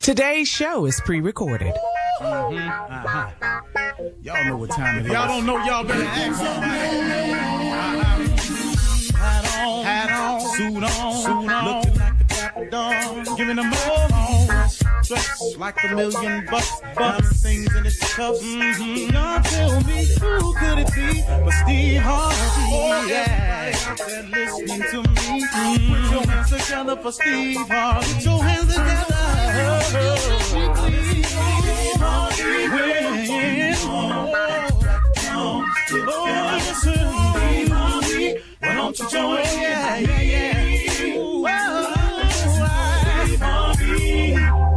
Today's show is pre-recorded. Y'all know what time it is. Y'all don't know, y'all better ask somebody. Hat on, suit on, looking like the Dapper Dawn, giving them all dressed like $1,000,000, things in its cuffs. Y'all tell me who could it be but Steve Harvey? Oh, yeah, out there listening to me. Put your hands together for Steve Harvey. Put your hands together. Steve Harvey, why don't you join? Yeah. Steve Harvey,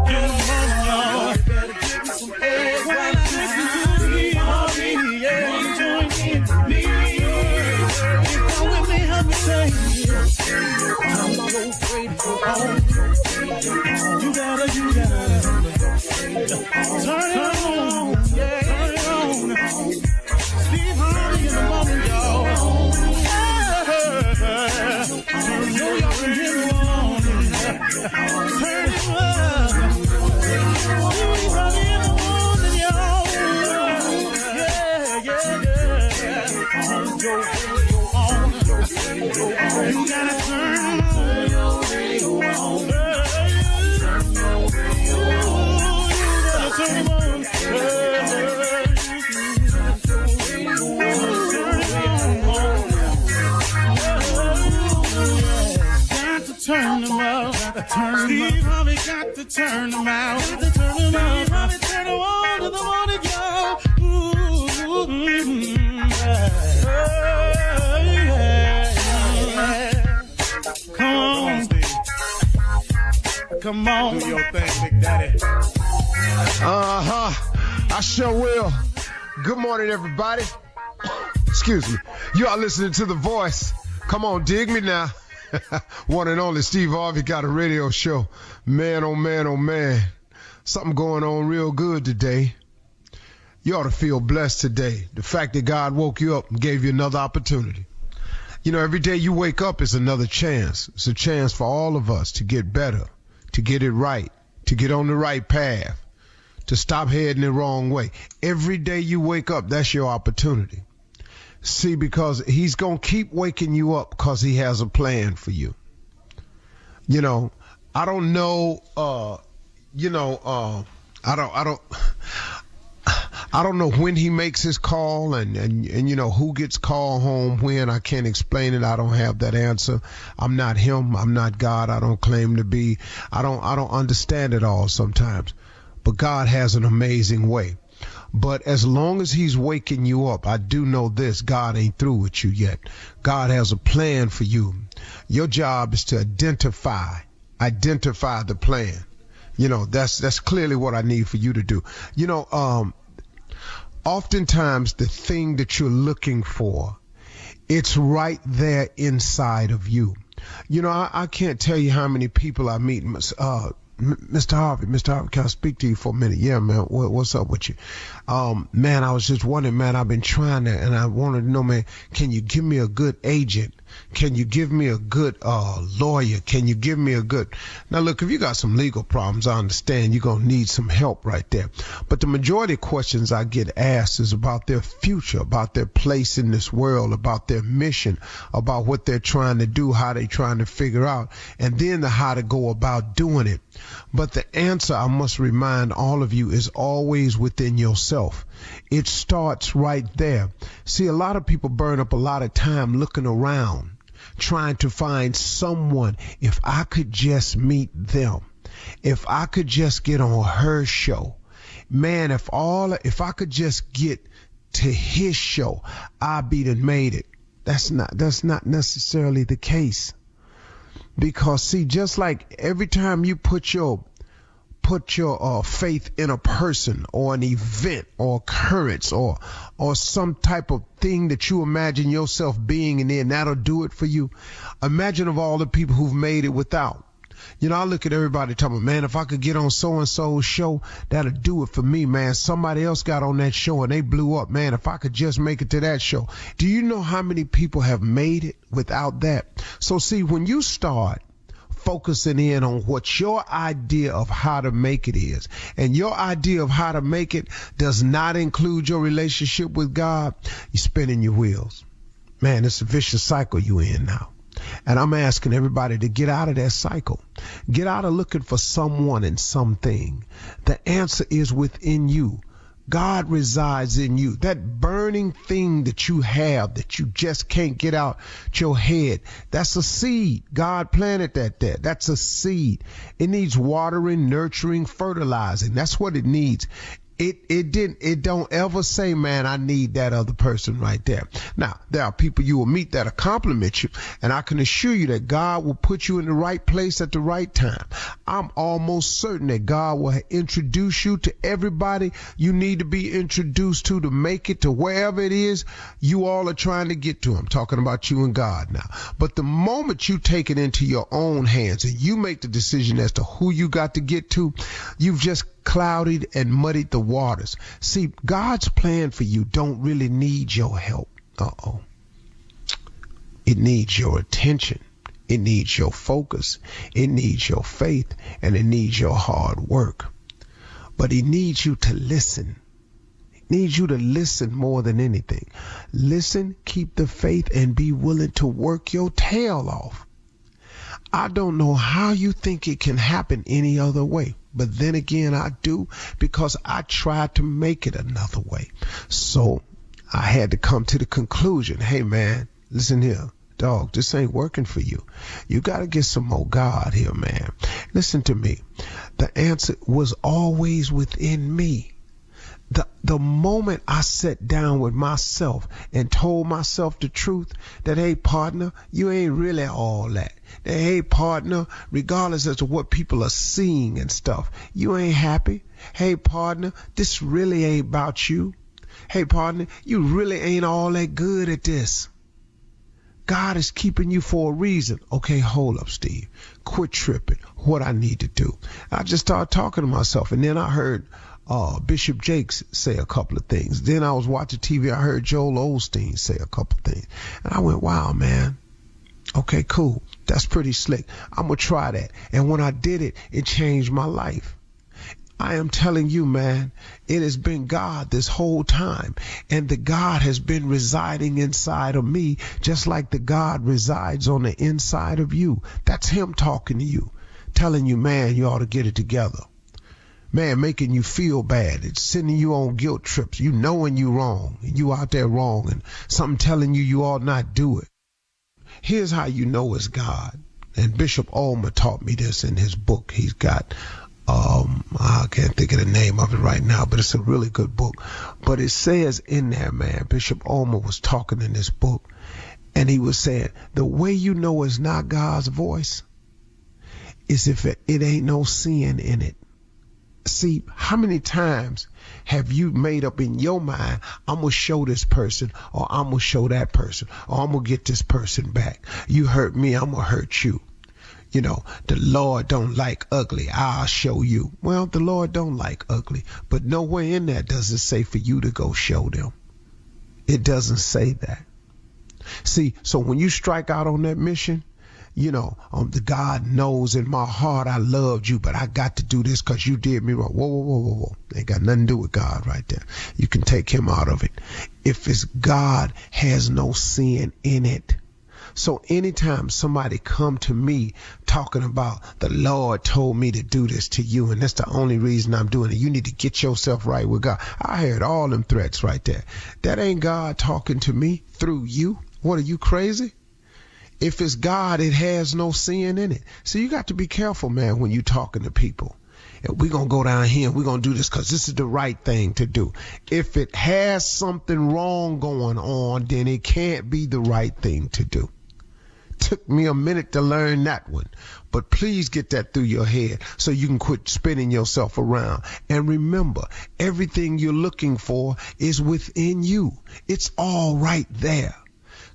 get on, y'all. Better give me some eggs right now. Steve Harvey, yeah, join me. Come with me, help me say, I'm so grateful. You gotta turn it on, yeah, turn it on. Steve Harvey in the moment, y'all. You know y'all can hear me on. Turn it up. Steve Harvey in the morning, y'all. Yeah. Go on. You gotta turn your radio on. Turn on. Turn them out. Steve Harvey got to turn them out. Steve Harvey turn them on to the morning, y'all. Come on, Steve. Come on. Do your thing, Big Daddy. I sure will. Good morning, everybody. Excuse me. You are listening to The Voice. Come on, dig me now. One and only Steve Harvey got a radio show. Man, oh man. Something going on real good today. You ought to feel blessed today. The fact that God woke you up and gave you another opportunity. You know, every day you wake up is another chance. It's a chance for all of us to get better, to get it right, to get on the right path, to stop heading the wrong way. Every day you wake up, that's your opportunity. See, because he's going to keep waking you up because he has a plan for you. You know, I don't know, I don't know when he makes his call and you know, who gets called home when. I can't explain it. I don't have that answer. I'm not him. I'm not God. I don't claim to be. I don't understand it all sometimes. But God has an amazing way. But as long as he's waking you up, I do know this, God ain't through with you yet. God has a plan for you. Your job is to identify the plan. You know, that's clearly what I need for you to do. You know, oftentimes the thing that you're looking for, it's right there inside of you. You know, I can't tell you how many people I meet, Mr. Harvey, can I speak to you for a minute? Yeah, man, what's up with you? Man, I was just wondering, man, I've been trying to, and I wanted to know, man, can you give me a good agent? Can you give me a good lawyer? Can you give me a good... Now, look, if you got some legal problems, I understand you're going to need some help right there. But the majority of questions I get asked is about their future, about their place in this world, about their mission, about what they're trying to do, how they're trying to figure out, and then how to go about doing it. But the answer, I must remind all of you, is always within yourself. It starts right there. See, a lot of people burn up a lot of time looking around, trying to find someone. If I could just meet them, if I could just get on her show, man, if I could just get to his show, I'd be done made it. That's not necessarily the case. Because see, just like every time you put your faith in a person or an event or occurrence or some type of thing that you imagine yourself being in there, and that'll do it for you. Imagine of all the people who've made it without. You know, I look at everybody talking, man, if I could get on so-and-so's show, that'll do it for me, man. Somebody else got on that show and they blew up, man. If I could just make it to that show. Do you know how many people have made it without that? So see, when you start focusing in on what your idea of how to make it is, and your idea of how to make it does not include your relationship with God, you're spinning your wheels. Man, it's a vicious cycle you in now. And I'm asking everybody to get out of that cycle. Get out of looking for someone and something. The answer is within you. God resides in you. That burning thing that you have that you just can't get out your head, that's a seed. God planted that there. That's a seed. It needs watering, nurturing, fertilizing. That's what it needs. It don't ever say, man, I need that other person right there. Now, there are people you will meet that'll compliment you, and I can assure you that God will put you in the right place at the right time. I'm almost certain that God will introduce you to everybody you need to be introduced to make it to wherever it is you all are trying to get to. I'm talking about you and God now. But the moment you take it into your own hands and you make the decision as to who you got to get to, you've just clouded and muddied the waters. See, God's plan for you don't really need your help. It needs your attention. It needs your focus. It needs your faith, and it needs your hard work. But he needs you to listen. He needs you to listen more than anything. Listen, keep the faith, and be willing to work your tail off. I don't know how you think it can happen any other way. But then again, I do, because I tried to make it another way. So I had to come to the conclusion, hey, man, listen here, dog, this ain't working for you. You got to get some more God here, man. Listen to me. The answer was always within me. The moment I sat down with myself and told myself the truth that, hey, partner, you ain't really all that. That, hey, partner, regardless as to what people are seeing and stuff, you ain't happy. Hey, partner, this really ain't about you. Hey, partner, you really ain't all that good at this. God is keeping you for a reason. Okay, hold up, Steve. Quit tripping. What I need to do. I just started talking to myself, and then I heard Bishop Jakes say a couple of things. Then I was watching TV. I heard Joel Osteen say a couple of things. And I went, wow, man. Okay, cool. That's pretty slick. I'm going to try that. And when I did it, it changed my life. I am telling you, man, it has been God this whole time. And the God has been residing inside of me, just like the God resides on the inside of you. That's him talking to you, telling you, man, you ought to get it together. Man, making you feel bad. It's sending you on guilt trips. You knowing you wrong. You out there wrong, and something telling you ought not do it. Here's how you know it's God. And Bishop Ulmer taught me this in his book. He's got, I can't think of the name of it right now, but it's a really good book. But it says in there, man, Bishop Ulmer was talking in this book, and he was saying, the way you know it's not God's voice is if it ain't no sin in it. See, how many times have you made up in your mind, I'm going to show this person, or I'm going to show that person, or I'm going to get this person back. You hurt me, I'm going to hurt you. You know, the Lord don't like ugly. I'll show you. Well, the Lord don't like ugly, but nowhere in that does it say for you to go show them. It doesn't say that. See, so when you strike out on that mission, you know, the God knows in my heart I loved you, but I got to do this because you did me wrong. Whoa. Ain't got nothing to do with God right there. You can take him out of it. If it's God, has no sin in it. So anytime somebody come to me talking about the Lord told me to do this to you, and that's the only reason I'm doing it, you need to get yourself right with God. I heard all them threats right there. That ain't God talking to me through you. What, are you crazy? If it's God, it has no sin in it. So you got to be careful, man, when you're talking to people. And we're going to go down here and we're going to do this because this is the right thing to do. If it has something wrong going on, then it can't be the right thing to do. Took me a minute to learn that one. But please get that through your head so you can quit spinning yourself around. And remember, everything you're looking for is within you. It's all right there.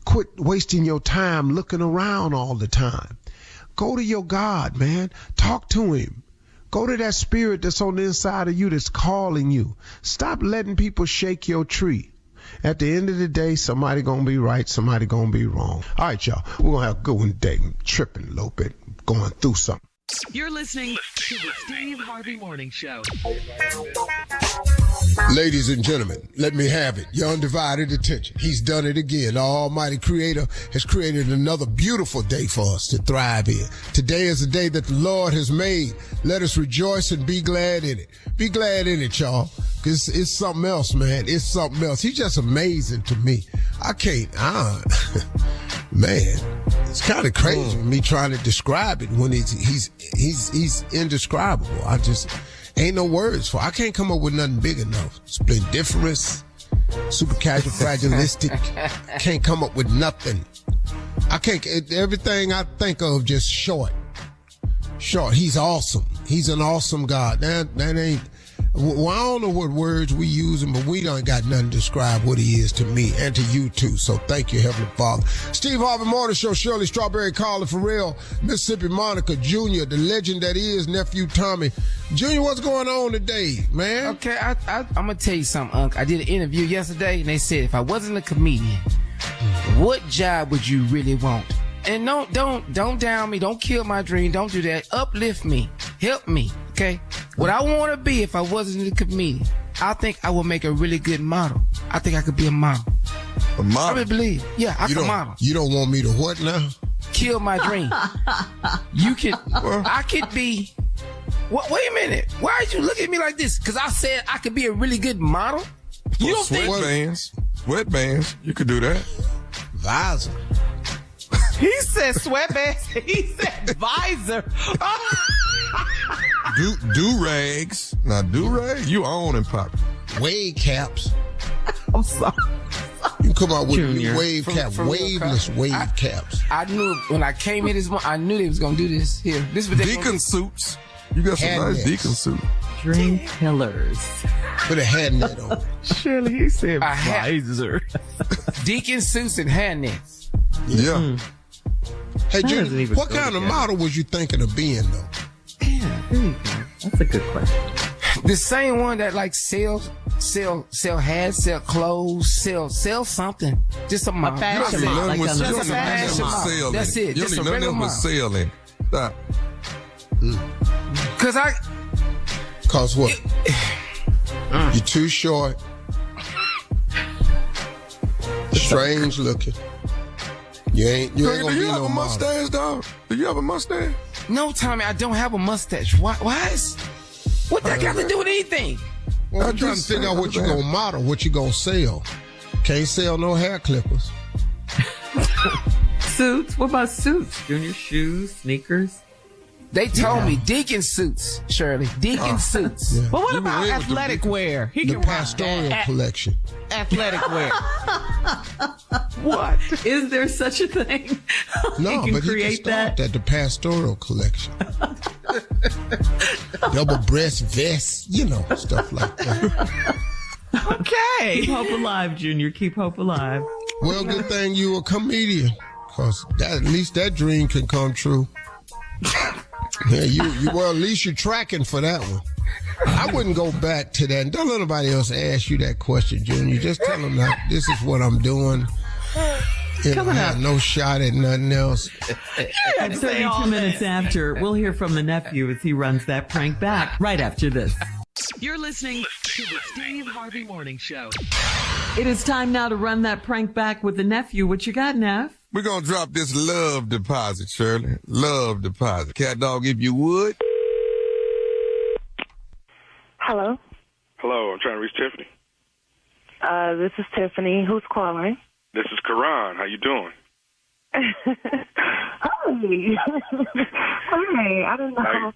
Quit wasting your time looking around all the time. Go to your God, man. Talk to him. Go to that spirit that's on the inside of you that's calling you. Stop letting people shake your tree. At the end of the day, somebody going to be right, somebody going to be wrong. All right, y'all. We're going to have a good one today. I'm tripping a little bit. going through something. You're listening to the Steve Harvey Morning Show. Ladies and gentlemen, let me have it. Your undivided attention. He's done it again. The Almighty Creator has created another beautiful day for us to thrive in. Today is the day that the Lord has made. Let us rejoice and be glad in it. Be glad in it, y'all. Because it's something else, man. It's something else. He's just amazing to me. I can't, man, it's kind of crazy me trying to describe it when he's indescribable. I just ain't no words for it. I can't come up with nothing big enough. Splendiferous, supercalifragilistic. Can't come up with nothing. I can't, everything I think of just short. He's awesome. He's an awesome God. That ain't, well, I don't know what words we using, but we don't got nothing to describe what he is to me and to you too. So thank you, Heavenly Father. Steve Harvey Morning Show, Shirley Strawberry, Carla Farrell, Mississippi Monica Jr., the legend that is Nephew Tommy. Junior, what's going on today, man? Okay, I'm going to tell you something, Unc. I did an interview yesterday, and they said if I wasn't a comedian, what job would you really want? And don't down me. Don't kill my dream. Don't do that. Uplift me. Help me. Okay? What I want to be if I wasn't a comedian, I think I would make a really good model. I think I could be a model. A model? I really believe. Yeah, I can model. You don't want me to what now? Kill my dream. I could be. What? Wait a minute. Why did you look at me like this? Because I said I could be a really good model? You don't think? Sweatbands. You could do that. Visor. He said sweatbands. He said visor. Do-rags. Now, do-rag, you own and pop. Wave caps. I'm sorry. You come out with Junior. wave caps, waveless wave caps. I knew when I came in this morning, I knew they was going to do this. Here. This was Deacon suits. You got some nice deacon suits. Dream killers. Put a head net on. Shirley, he said visor. Deacon suits and hairnets. Yeah. Hey, That doesn't Junior, even what go kind of together. model was you thinking of being, though? Yeah, there you go. That's a good question. The same one that like sell hats, sell clothes, sell something. Just a model. fashion You don't model. need nothing Like with- a you don't need nothing fashion with model. sale in That's it. You Just don't a need nothing regular with sale in. Stop. Cause Cause what? You're too short. Strange looking. You ain't Do gonna you be have no a model. mustache, dog? Do you have a mustache? no, Tommy, I don't have a mustache. Why is what that got to do with anything? Well, I'm I trying to just figure out said what you that. gonna model, what you gonna sell. Can't sell no hair clippers. Suits? What about suits? Junior, shoes, sneakers? They told me deacon suits, Shirley. Deacon suits. Yeah. But what You about can wear with the athletic wear? He The can rock pastoral that. collection. Athletic wear. What? Is there such a thing? No, you can but he create can start that. at the pastoral collection. Double breast vest, stuff like that. Okay. Keep hope alive, Junior. Keep hope alive. Well, good thing you a comedian, cause at least that dream can come true. Yeah, well, at least you're tracking for that one. I wouldn't go back to that. Don't let nobody else ask you that question, Junior. Just tell them that this is what I'm doing. I have no shot at nothing else. At 32 minutes after, we'll hear from the nephew as he runs that prank back right after this. You're listening to the Steve Harvey Morning Show. It is time now to run that prank back with the nephew. What you got, Neff? We're going to drop this love deposit, Shirley. Love deposit. Cat dog, if you would. Hello. Hello, I'm trying to reach Tiffany. This is Tiffany. Who's calling? This is Karan. How you doing? Hi. Hi. I don't know.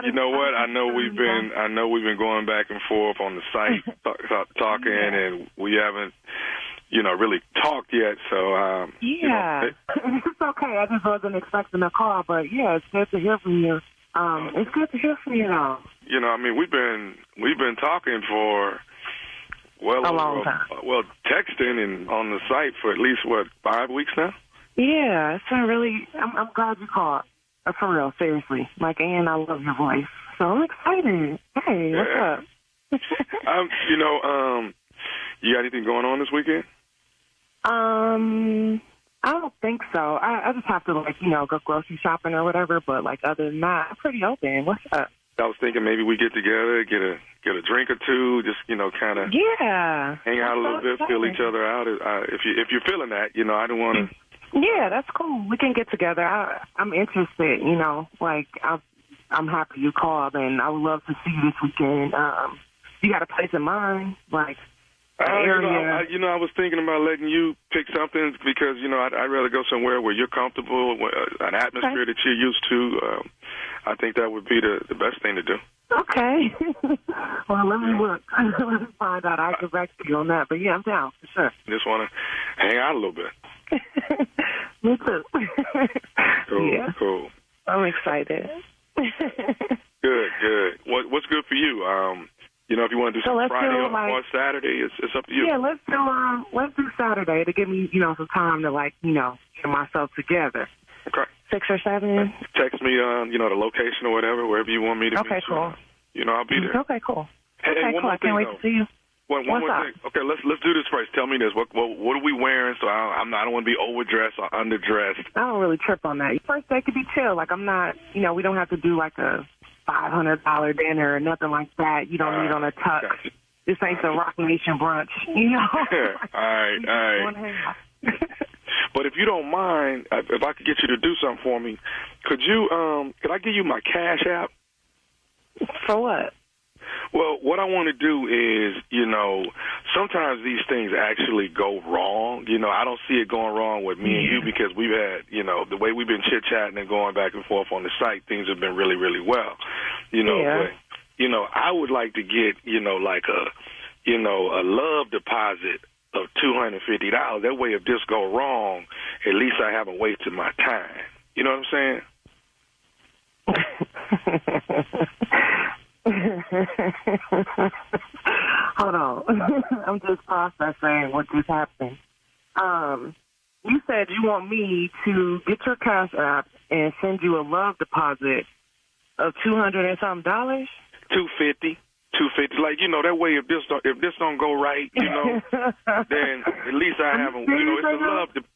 You know what? I know we've been going back and forth on the site talking, and we haven't, really talked yet. So yeah, it's okay. I just wasn't expecting a call, but yeah, it's good to hear from you. It's good to hear from you, though. We've been talking for a long time. Texting and on the site for at least 5 weeks now. Yeah, it's been really. I'm glad you called. For real, seriously. And I love your voice, so I'm excited. Hey, what's up? You got anything going on this weekend? I don't think so. I just have to, like, you know, go grocery shopping or whatever. But, like, other than that, I'm pretty open. What's up? I was thinking maybe we get together, get a drink or two, just, you know, kind of hang out a little bit, feel each other out. If you're feeling that, you know, I don't want to. Yeah, that's cool. We can get together. I'm interested, you know. Like, I'm happy you called, and I would love to see you this weekend. You got a place in mind, like an area? I was thinking about letting you pick something because, you know, I'd rather go somewhere where you're comfortable, an atmosphere that you're used to. I think that would be the best thing to do. Okay. Well, let me look. Let me find out. I'll get back to you on that. But, yeah, I'm down for sure. Just want to hang out a little bit. Me too. Cool, yeah. cool. I'm excited. Good. What's good for you? You know, if you want to do something Friday or Saturday, it's up to you. Yeah, let's do Saturday to give me, you know, some time to, like, you know, get myself together. Okay. 6 or 7. Text me, you know, the location or whatever, wherever you want me to be. Okay, cool. You know, I'll be there. Okay, cool. Hey, okay, cool. I can't wait to see you. One more thing. Okay, let's do this first. Tell me this. What are we wearing? So I don't want to be overdressed or underdressed. I don't really trip on that. First day could be chill. Like, I'm not, you know, we don't have to do like a $500 dinner or nothing like that. You don't need on a tux. Gotcha. This ain't the Rock Nation brunch, you know? All right. But if you don't mind, if I could get you to do something for me, could I give you my Cash App? For what? Well, what I want to do is, you know, sometimes these things actually go wrong. You know, I don't see it going wrong with me and you because we've had, you know, the way we've been chit-chatting and going back and forth on the site, things have been really, really well. You know, but, you know, I would like to get, you know, like a love deposit of $250. That way, if this go wrong, at least I haven't wasted my time. You know what I'm saying? Hold on. I'm just processing what just happened. You said you want me to get your Cash App and send you a love deposit of $200 and something $250. $250, like, you know, that way if this don't go right, you know, then at least I haven't, you know,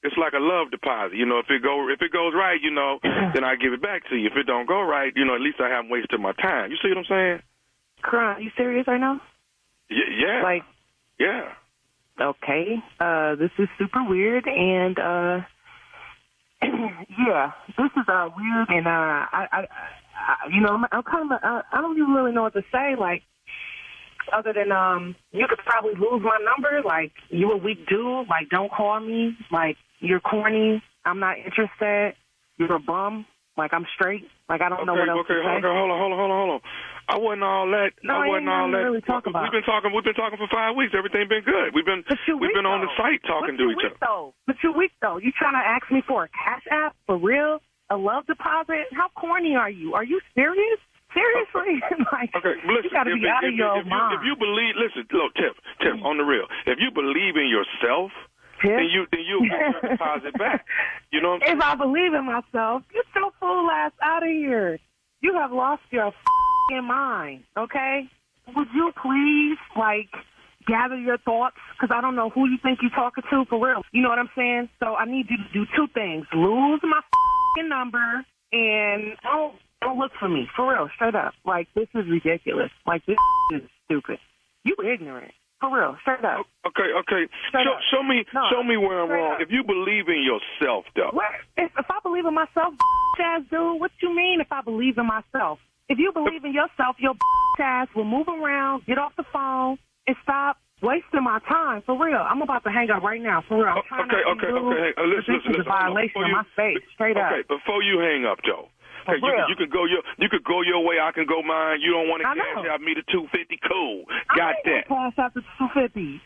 it's like a love deposit, you know, if it goes right, you know, then I give it back to you. If it don't go right, you know, at least I haven't wasted my time. You see what I'm saying? Are you serious right now? Yeah. Like, yeah. Okay. This is super weird, and yeah, this is weird, and I you know, I'm kind of I don't even really know what to say, like, other than you could probably lose my number, like, you a weak dude, like, don't call me, like, you're corny, I'm not interested, you're a bum, like, I'm straight, like, I don't know what else to say. Okay, hold on. I wasn't all that. No, I wasn't all that. Really talk about. We've been talking for 5 weeks. Everything been good. We've been on the site talking to each other. But you're weak though. You trying to ask me for a Cash App for real? A love deposit? How corny are you? Are you serious? Seriously? Like, okay, listen, you got to be out of your mind. If you believe, listen, look, Tiff, on the real. If you believe in yourself, then you'll get your deposit back. You know what I'm saying? If I believe in myself, get your fool ass out of here. You have lost your mind, okay? Would you please, like, gather your thoughts? Because I don't know who you think you're talking to, for real. You know what I'm saying? So I need you to do two things. Lose my number and don't look for me, for real, straight up. Like, this is ridiculous. Like, this is stupid. You ignorant. For real, straight up. Okay. Show me where I'm wrong. If you believe in yourself, though. If I believe in myself, ass dude, what you mean if I believe in myself? If you believe in yourself, your ass will move around, get off the phone, and stop wasting my time. For real. I'm about to hang up right now. For real. Okay. Listen. This is a violation of my space. Straight up. Okay, before you hang up, Joe. Hey, you could go your way, I can go mine. You don't want to cash out me the $250, cool. Got that. Cash out the $250.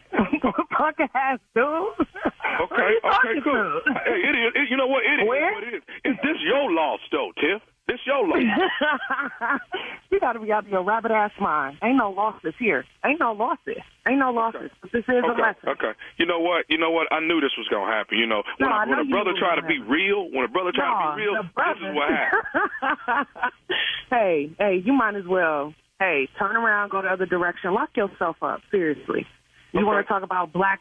Punk ass dude. Okay, cool. Hey, it is. You know what? It is what it is. Is this your loss, though, Tiff? This your loss. You got to be out of your rabbit ass mind. Ain't no losses here. Ain't no losses. But this is a lesson. Okay. You know what? I knew this was gonna happen. You know, when a brother try to be real, this is what happens. Hey, you might as well. Hey, turn around, go the other direction, lock yourself up. Seriously. You want to talk about black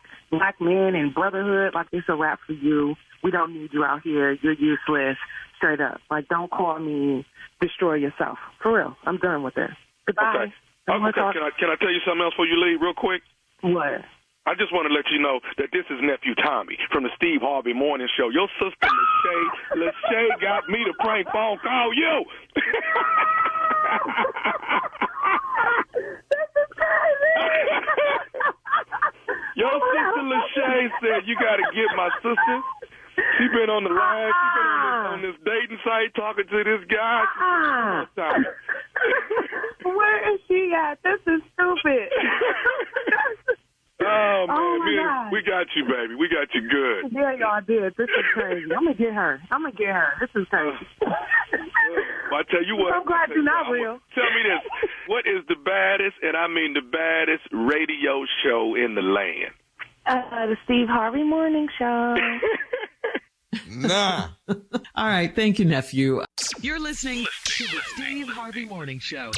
men and brotherhood? Like, it's a wrap for you. we don't need you out here. You're useless. Straight up. Like, don't call me destroy yourself. For real. I'm done with it. Goodbye. Okay. Can I tell you something else before you leave real quick? What? I just want to let you know that this is Nephew Tommy from the Steve Harvey Morning Show. Your sister, Lachey got me to prank phone call you. Your sister, Lachey, said you got to get my sister. She been on the line. She been on this dating site talking to this guy. Where is she at? This is stupid. Oh, man, we got you, baby. We got you good. Yeah, y'all did. This is crazy. I'm going to get her. This is crazy. Well, I tell you what. I'm glad you're not real. Tell me this. What is the baddest, and I mean the baddest, radio show in the land? The Steve Harvey Morning Show. Nah. All right. Thank you, nephew. You're listening to the Steve Harvey Morning Show.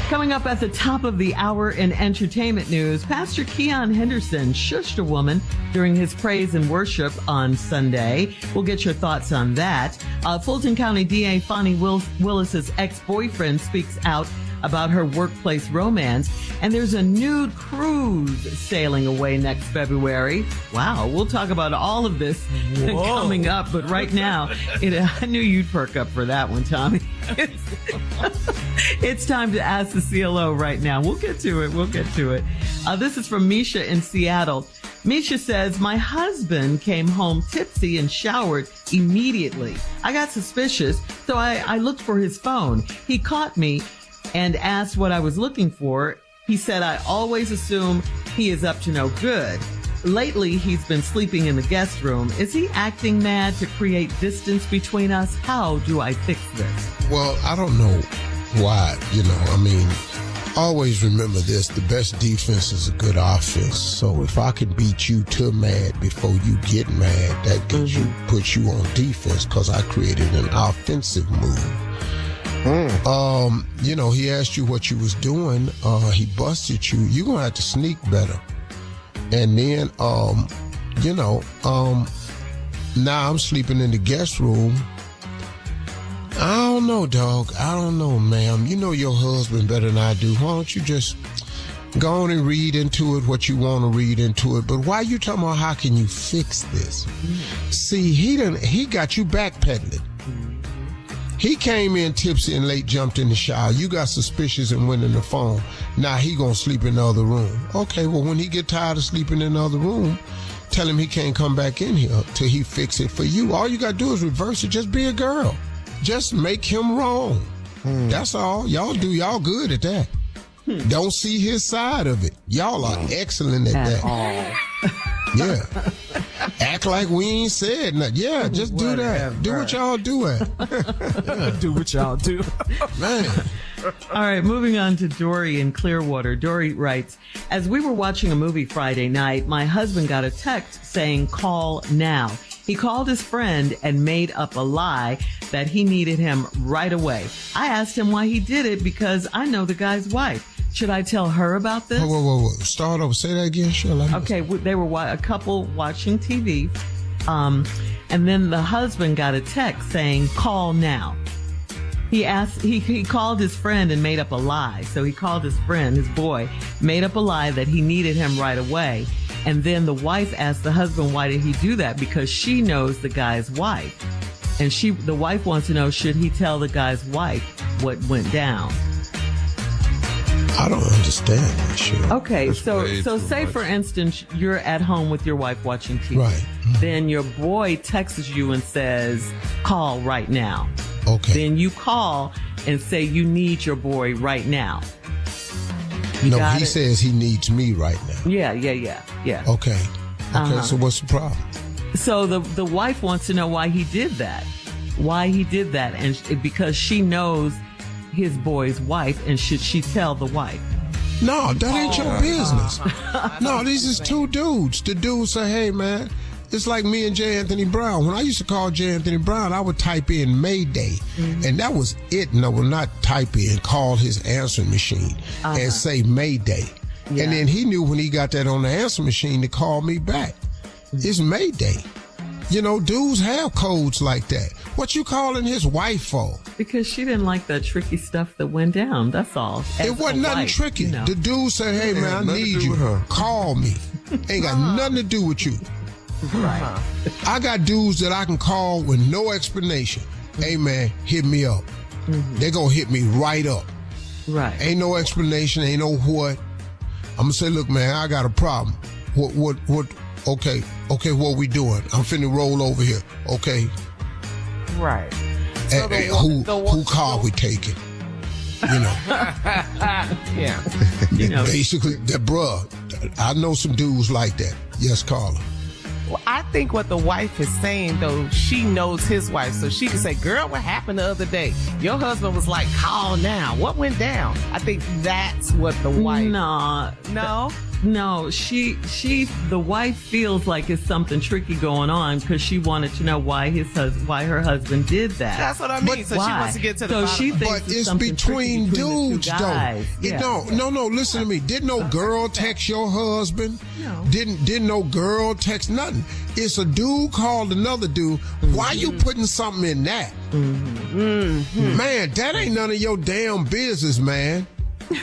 Coming up at the top of the hour in entertainment news, Pastor Keon Henderson shushed a woman during his praise and worship on Sunday. We'll get your thoughts on that. Fulton County DA Fonnie Willis's ex-boyfriend speaks out about her workplace romance. And there's a nude cruise sailing away next February. Wow, we'll talk about all of this coming up. But right now, I knew you'd perk up for that one, Tommy. It's time to ask the CLO right now. We'll get to it. This is from Misha in Seattle. Misha says, my husband came home tipsy and showered immediately. I got suspicious, so I looked for his phone. He caught me and asked what I was looking for. He said, I always assume he is up to no good. Lately, he's been sleeping in the guest room. Is he acting mad to create distance between us? How do I fix this? Well, I don't know why, always remember this. The best defense is a good offense. So if I can beat you to mad before you get mad, that gets puts you on defense because I created an offensive move. He asked you what you was doing. He busted you. You're going to have to sneak better. And then, now I'm sleeping in the guest room. I don't know, dog. I don't know, ma'am. You know your husband better than I do. Why don't you just go on and read into it what you want to read into it? But why you talking about how can you fix this? See, he got you backpedaling. He came in tipsy and late, jumped in the shower. You got suspicious and went in the phone. Now he gonna sleep in the other room. Okay, well, when he get tired of sleeping in the other room, tell him he can't come back in here till he fix it for you. All you gotta do is reverse it. Just be a girl. Just make him wrong. That's all. Y'all good at that. Don't see his side of it. Y'all are excellent at that. All. Yeah. Act like we ain't said nothing. Yeah, just do that. Do what y'all do at. Do what y'all do. Man. All right, moving on to Dory in Clearwater. Dory writes, as we were watching a movie Friday night, my husband got a text saying, call now. He called his friend and made up a lie that he needed him right away. I asked him why he did it because I know the guy's wife. Should I tell her about this? Whoa. Start over. Say that again, Shirley. Okay, they were a couple watching TV, and then the husband got a text saying, call now. He called his friend and made up a lie. So he called his friend, his boy, made up a lie that he needed him right away. And then the wife asked the husband, why did he do that? Because she knows the guy's wife. And the wife wants to know, should he tell the guy's wife what went down? I don't understand that shit. Okay, so say for instance, you're at home with your wife watching TV. Right. Then your boy texts you and says, call right now. Okay. Then you call and say you need your boy right now. He says he needs me right now. Yeah. Okay, so what's the problem? So the wife wants to know why he did that. And because she knows his boy's wife, and should she tell the wife? No, that ain't your business. No, these is two dudes. The dude say, hey, man, it's like me and J. Anthony Brown. When I used to call J. Anthony Brown, I would type in Mayday. And that was it. No, will not type in, call his answering machine and say Mayday. Yeah. And then he knew when he got that on the answer machine to call me back. It's Mayday. Dudes have codes like that. What you calling his wife for? Because she didn't like that tricky stuff that went down. That's all. It wasn't nothing tricky. The dude said, hey, man, I need you. Call me. Ain't got nothing to do with you. Right. I got dudes that I can call with no explanation. Hey, man, hit me up. They're going to hit me right up. Right. Ain't no explanation. Ain't no what. I'm going to say, look, man, I got a problem. What? Okay, what we doing? I'm finna roll over here. Okay. Right. So who car we taking? Yeah. Basically, that bruh. I know some dudes like that. Yes, Carla. Well, I think what the wife is saying, though, she knows his wife, so she can say, girl, what happened the other day? Your husband was like, call now. What went down? I think that's what the wife... No, the wife feels like it's something tricky going on because she wanted to know why her husband did that. That's what I mean. So she wants to get to the bottom. She thinks but it's between dudes, though. Yeah. No. Listen to me. Didn't no girl text your husband? No. Didn't no girl text nothing. It's a dude called another dude. Why you putting something in that? Man, that ain't none of your damn business, man.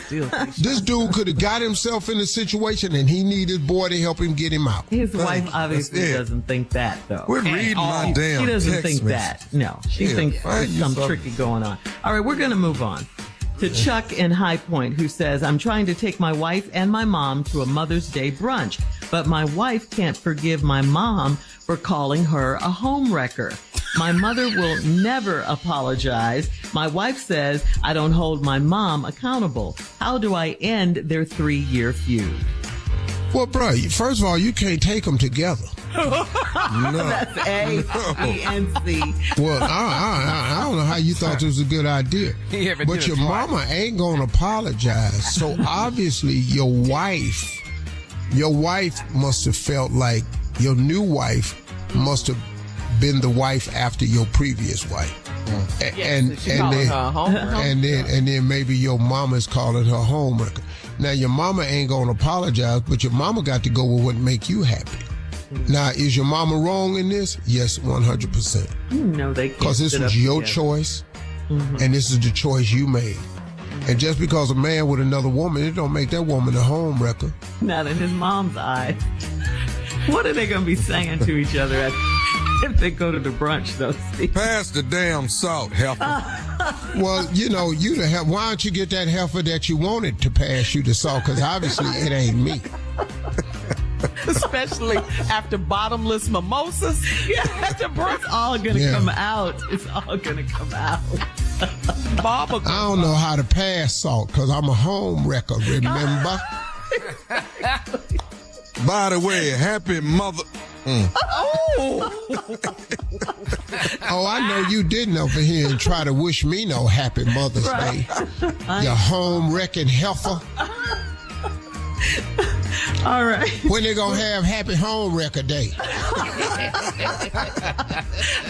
This dude could have got himself in a situation and he needed his boy to help him get him out. His wife obviously doesn't think that, though. We're reading my damn She doesn't text think message. that. No, she thinks there's something tricky going on. All right, we're going to move on to Chuck in High Point, who says, I'm trying to take my wife and my mom to a Mother's Day brunch, but my wife can't forgive my mom for calling her a home wrecker. My mother will never apologize. My wife says I don't hold my mom accountable. How do I end their 3-year feud? Well, bro, first of all, you can't take them together. No. That's A, E, and C. Well, I don't know how you thought this was a good idea. But your mama ain't going to apologize. So obviously your wife must have felt like your new wife must have been the wife after your previous wife. And then maybe your mama's calling her homewrecker. Now your mama ain't gonna apologize, but your mama got to go with what make you happy. Now, is your mama wrong in this? Yes, 100%. No, they can't. Because this was your choice, and this is the choice you made. And just because a man with another woman, it don't make that woman a homewrecker. Not in his mom's eyes. What are they gonna be saying to each other if they go to the brunch, though, Steve? Pass the damn salt, heifer. Well, why don't you get that heifer that you wanted to pass you the salt? Because obviously it ain't me. Especially after bottomless mimosas. At the brunch. It's all gonna come out. It's all gonna come out. I don't know how to pass salt because I'm a home wrecker, remember? By the way, happy mother... Oh, I know you didn't over here and try to wish me no happy Mother's Day. You home wrecking heifer. All right. When they gonna have happy home wrecker day?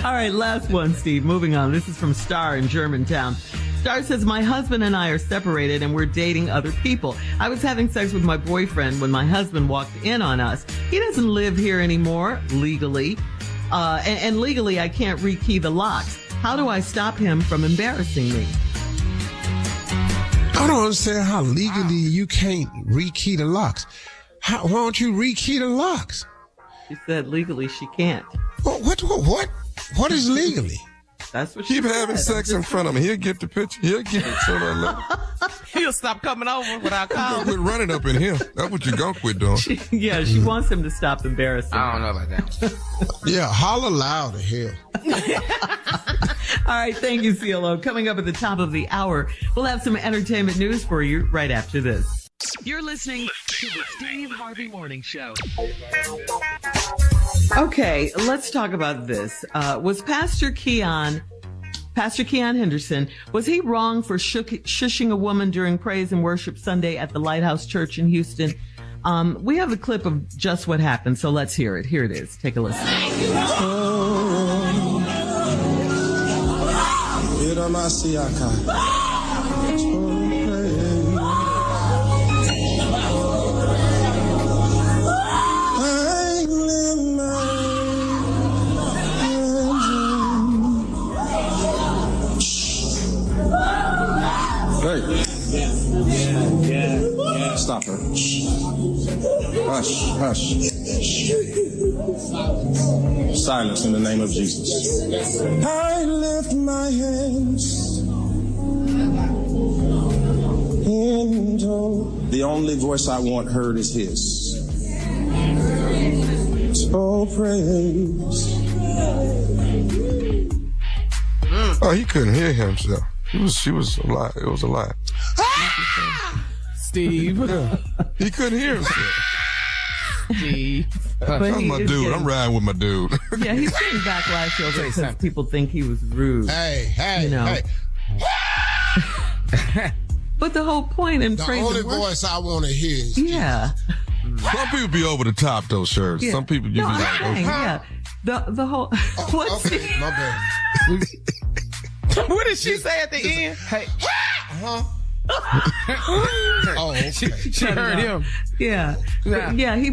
All right, last one, Steve. Moving on. This is from Star in Germantown. Star says, my husband and I are separated and we're dating other people. I was having sex with my boyfriend when my husband walked in on us. He doesn't live here anymore, legally. And legally, I can't rekey the locks. How do I stop him from embarrassing me? I don't understand how legally you can't rekey the locks. Why don't you rekey the locks? She said legally she can't. What is legally? That's what she Keep said. having sex in front of him. He'll get the picture. He'll get it to her later. He'll stop coming over without calling. Quit running up in here. That's what you're going to quit doing. She wants him to stop embarrassing. I don't know about that. Yeah, holler loud to hell. All right, thank you, CLO. Coming up at the top of the hour, we'll have some entertainment news for you right after this. You're listening to the Steve Harvey Morning Show. Okay, let's talk about this. Was Pastor Keon Henderson, was he wrong for shushing a woman during praise and worship Sunday at the Lighthouse Church in Houston? We have a clip of just what happened, so let's hear it. Here it is. Take a listen. Hush, hush. Silence in the name of Jesus. I lift my hands into the only voice I want heard is his. So praise. Oh, he couldn't hear himself. She was a lie. It was a lie. Steve. He couldn't hear himself. Steve. That's my dude. I'm riding with my dude. Yeah, he's getting backlash over it because people think he was rude. Hey, you know. hey. But the whole point in The praise only and worship, voice I want to hear is yeah. Some people be over the top, though, Shirley. Yeah. Some people you No, be I'm like, saying, okay. yeah. The whole what's Okay, my bad. What did she say at the end? Hey, Oh, okay. she heard him. yeah. Yeah. But yeah, he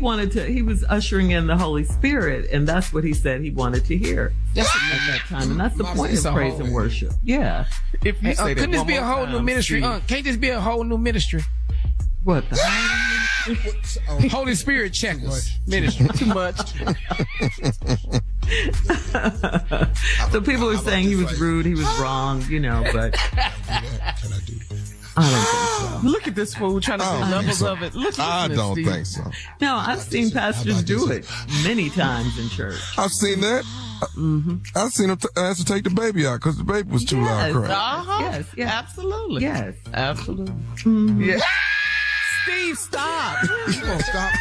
was ushering in the Holy Spirit, and that's what he said he wanted to hear at that time. And that's the point It's of a praise whole- and worship. Yeah. If you Hey, say that couldn't this one be a more whole new time, ministry? Steve. Can't this be a whole new ministry? What the Holy Spirit checkers ministry. Too much. So people were saying he was rude, he was wrong, but Can I do that? I don't think so. Look at this fool trying to I say don't levels think so. of it. Look I at don't think so. No, I've seen pastors do it many times in church. I've seen that. I've seen him ask to take the baby out because the baby was too loud crying. Uh-huh. Yes. Absolutely. Yes. Absolutely. Yeah. Steve, stop. You gonna stop?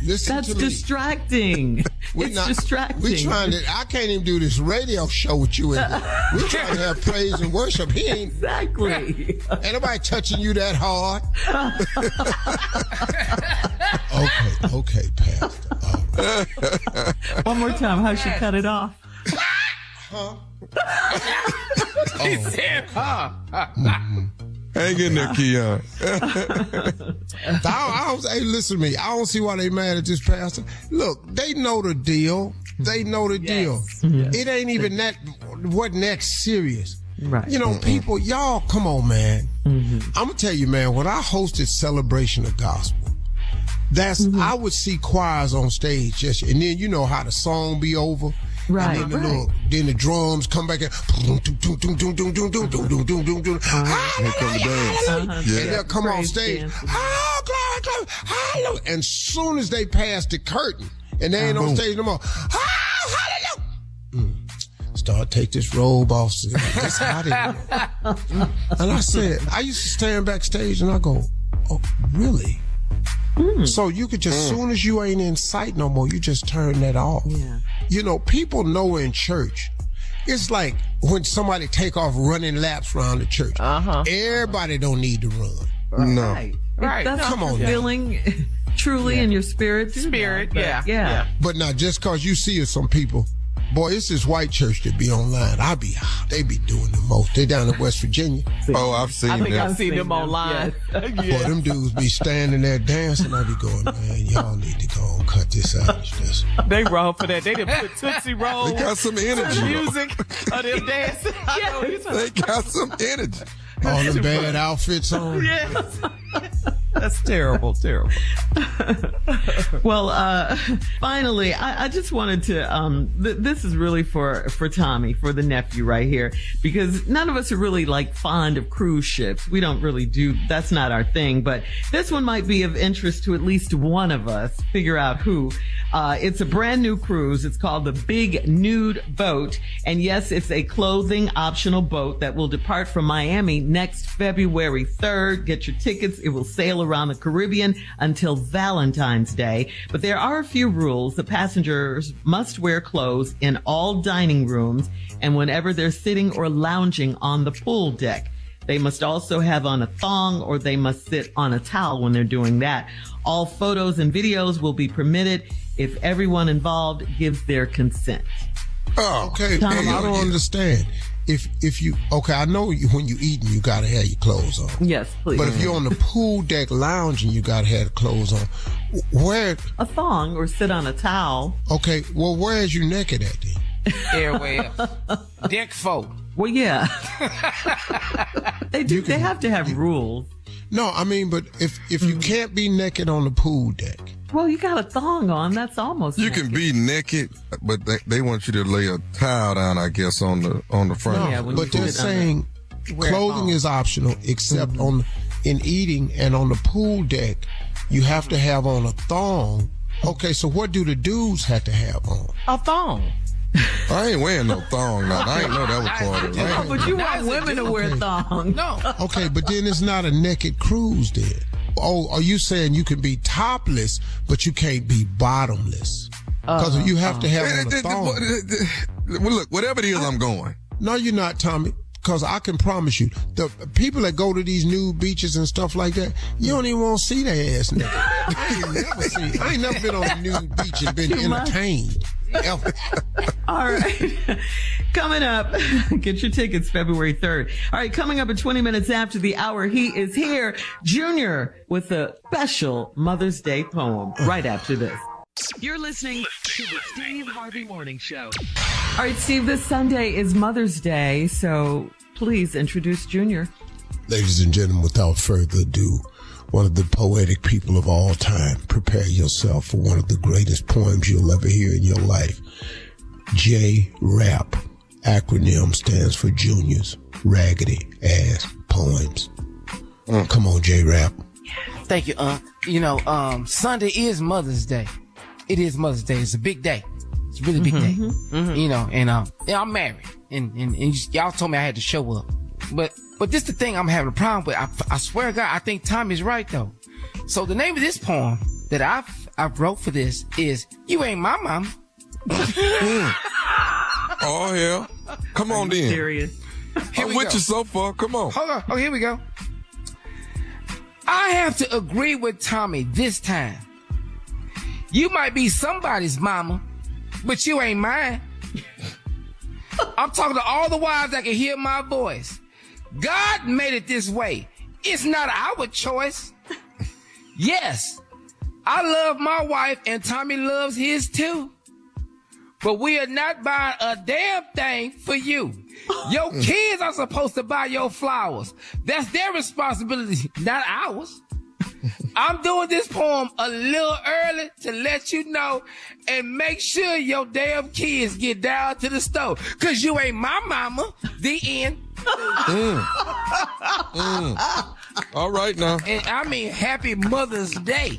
Listen That's to me. distracting. It's distracting. We trying to. I can't even do this radio show with you in here. We're trying to have praise and worship. He ain't. Exactly. Ain't nobody touching you that hard. Okay, Pastor. One more time. How she cut it off? He said, Hang in there, Keon. Hey, listen to me. I don't see why they mad at this pastor. Look, they know the deal. They know the deal. It ain't even that. Wasn't that serious? Right. People, y'all, come on, man. I'm gonna tell you, man. When I hosted Celebration of Gospel, I would see choirs on stage, and then you know how the song be over. Right. And then the drums come back and here come the dance. and they'll come on stage. Oh, glory, hallelujah. And soon as they pass the curtain and they ain't on stage no more, oh, hallelujah. Take this robe off. It's hot in here. And I said, I used to stand backstage and I go, oh, really? So you could just, soon as you ain't in sight no more, you just turn that off. Yeah. People know in church, it's like when somebody take off running laps around the church. Everybody don't need to run. No. Right. Right. That's Come what on you're now. feeling truly in your spirit. Yeah. But now, just cause you see some people, boy, it's this white church that be online. They be doing the most. They down in West Virginia. Oh, I've seen I think that. I've seen them online. Boy, them dudes be standing there dancing. I be going, man, y'all need to go and cut this out. They wrong for that. They didn't put Tootsie Roll. They got some energy. The music of them dancing. I know what you're talking They got some energy. All them bad outfits on. Yes. That's terrible. Well, finally, I just wanted to, this is really for Tommy, for the nephew right here, because none of us are really fond of cruise ships. We don't really that's not our thing, but this one might be of interest to at least one of us. Figure out who. It's a brand new cruise. It's called the Big Nude Boat. And yes, it's a clothing optional boat that will depart from Miami next February 3rd. Get your tickets. It will sail around the Caribbean until Valentine's Day. But there are a few rules. The passengers must wear clothes in all dining rooms and whenever they're sitting or lounging on the pool deck. They must also have on a thong or they must sit on a towel when they're doing that. All photos and videos will be permitted if everyone involved gives their consent. Oh, okay. Tom, I don't understand. If you, I know when you eating, you gotta have your clothes on. Yes, please. But if you're on the pool deck lounging, you gotta have the clothes on. Where? A thong or sit on a towel. Okay, well, where is you naked at then? Everywhere. Deck folk. Well, yeah. They have to have rules. No, I mean, but if you can't be naked on the pool deck. Well, you got a thong on. That's almost You naked. can be naked, but they want you to lay a towel down, I guess, on the front. Yeah, when you But they're put it saying wear a clothing thong. is optional, except in eating and on the pool deck, you have to have on a thong. Okay, so what do the dudes have to have on? A thong. I ain't wearing no thong now. I ain't know that was part of it. Oh, but you want women to wear thongs. No. Okay, but then it's not a naked cruise then. Oh, are you saying you can be topless, but you can't be bottomless? Because you have to have on a thong. Well, look, whatever it is, I'm going. No, you're not, Tommy. Because I can promise you, the people that go to these nude beaches and stuff like that, you don't even want to see their ass naked. I ain't never been on a nude beach and been entertained. Ever. All right. Coming up, get your tickets February 3rd. All right, coming up at 20 minutes after the hour, he is here, Junior, with a special Mother's Day poem right after this. You're listening to the Steve Harvey Morning Show. All right, Steve, this Sunday is Mother's Day, so please introduce Junior. Ladies and gentlemen, without further ado, one of the poetic people of all time, prepare yourself for one of the greatest poems you'll ever hear in your life. JRAP, acronym stands for Junior's Raggedy Ass Poems. Come on, JRAP. Thank you, You know, Sunday is Mother's Day. It is Mother's Day. It's a big day. It's a really big day. You know, and I'm married, and y'all told me I had to show up, but this the thing I'm having a problem with. I swear to God, I think Tommy's right though. So the name of this poem that I wrote for this is "You Ain't My Mama." Oh hell, come on then. Serious. Here I'm we with go. you so far. Come on. Hold on. Oh, here we go. I have to agree with Tommy this time. You might be somebody's mama, but you ain't mine. I'm talking to all the wives that can hear my voice. God made it this way. It's not our choice. Yes, I love my wife and Tommy loves his too. But we are not buying a damn thing for you. Your kids are supposed to buy your flowers. That's their responsibility, not ours. I'm doing this poem a little early to let you know and make sure your damn kids get down to the store. Cause you ain't my mama. The end. All right now. And I mean, happy Mother's Day.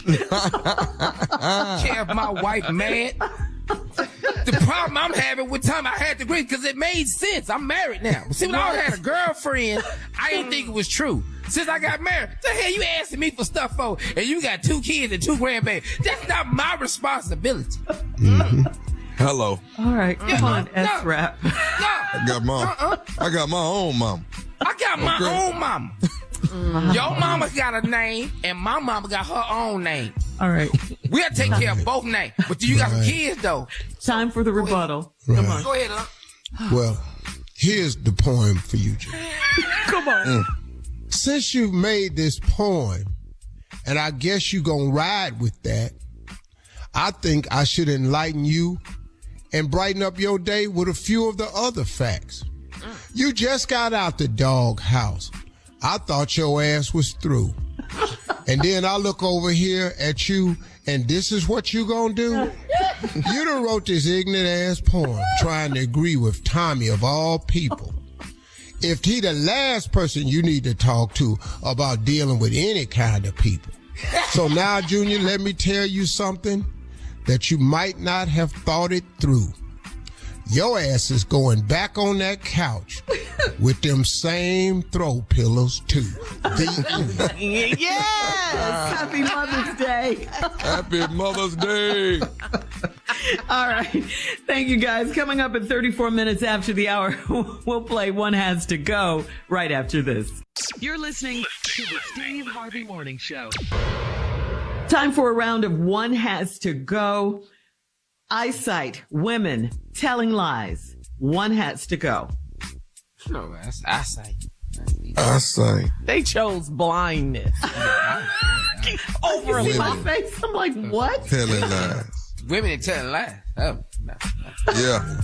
Care if my wife mad. The problem I'm having with Tom, I had to agree because it made sense. I'm married now. See, when I had a girlfriend, I didn't think it was true. Since I got married, the hell you asking me for stuff for? And you got 2 kids and 2 grandbabies. That's not my responsibility. Hello. All right, come on, S-Rap. No. I got my own mom. I got my own mama. Your mama got a name, and my mama got her own name. All right, We'll take care of both names. But you got some kids, though. time for the rebuttal. Right. Come on. Go ahead, Well, here's the poem for you, Junior. Come on. Since you made this poem, and I guess you gonna ride with that, I think I should enlighten you and brighten up your day with a few of the other facts. You just got out the dog house. I thought your ass was through. And then I look over here at you, and this is what you gonna do? You done wrote this ignorant ass poem trying to agree with Tommy of all people. If he the last person you need to talk to about dealing with any kind of people. So now, Junior, let me tell you something that you might not have thought it through. Your ass is going back on that couch with them same throw pillows too. Yes! Happy Mother's Day. Happy Mother's Day. All right. Thank you, guys. Coming up at 34 minutes after the hour, we'll play One Has to Go right after this. You're listening to the Steve Harvey Morning Show. Time for a round of One Has to Go. Eyesight, women, telling lies. One has to go. No, that's eyesight. Eyesight. They chose blindness. Over my face. I'm like, what? Telling lies. women that telling lies. Oh, no. Yeah.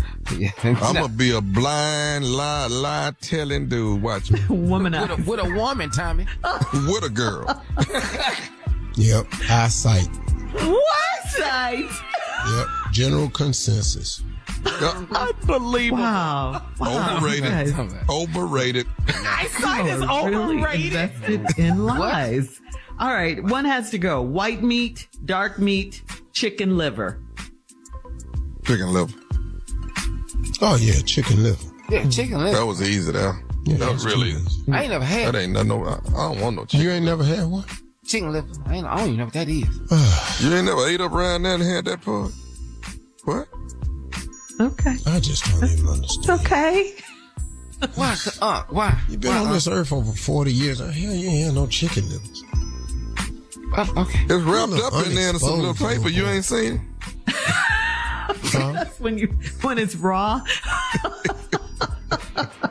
I'm going to be a blind, lie telling dude. Watch me. Womanizer. With a woman, Tommy. With a girl. Yep. Eyesight. Eyesight. Yep. General consensus. Unbelievable. Wow. Overrated. Overrated. Eyesight is Really overrated. invested in lies. All right. One has to go. White meat, dark meat, chicken liver. Chicken liver. Oh, yeah. Chicken liver. Yeah, chicken liver. That was easy there. Yeah, That was really easy. I ain't never had That ain't nothing. I don't want no chicken. You ain't never had one? chicken liver. I don't even know what that is. You ain't never ate up around there and had that part? What? Okay. I just don't even understand. It's okay. Why? Why? You've been on this earth over 40 years. Hell, you ain't had no chicken livers. Okay. It's wrapped up in there in some little paper. You ain't seen it? That's when it's raw.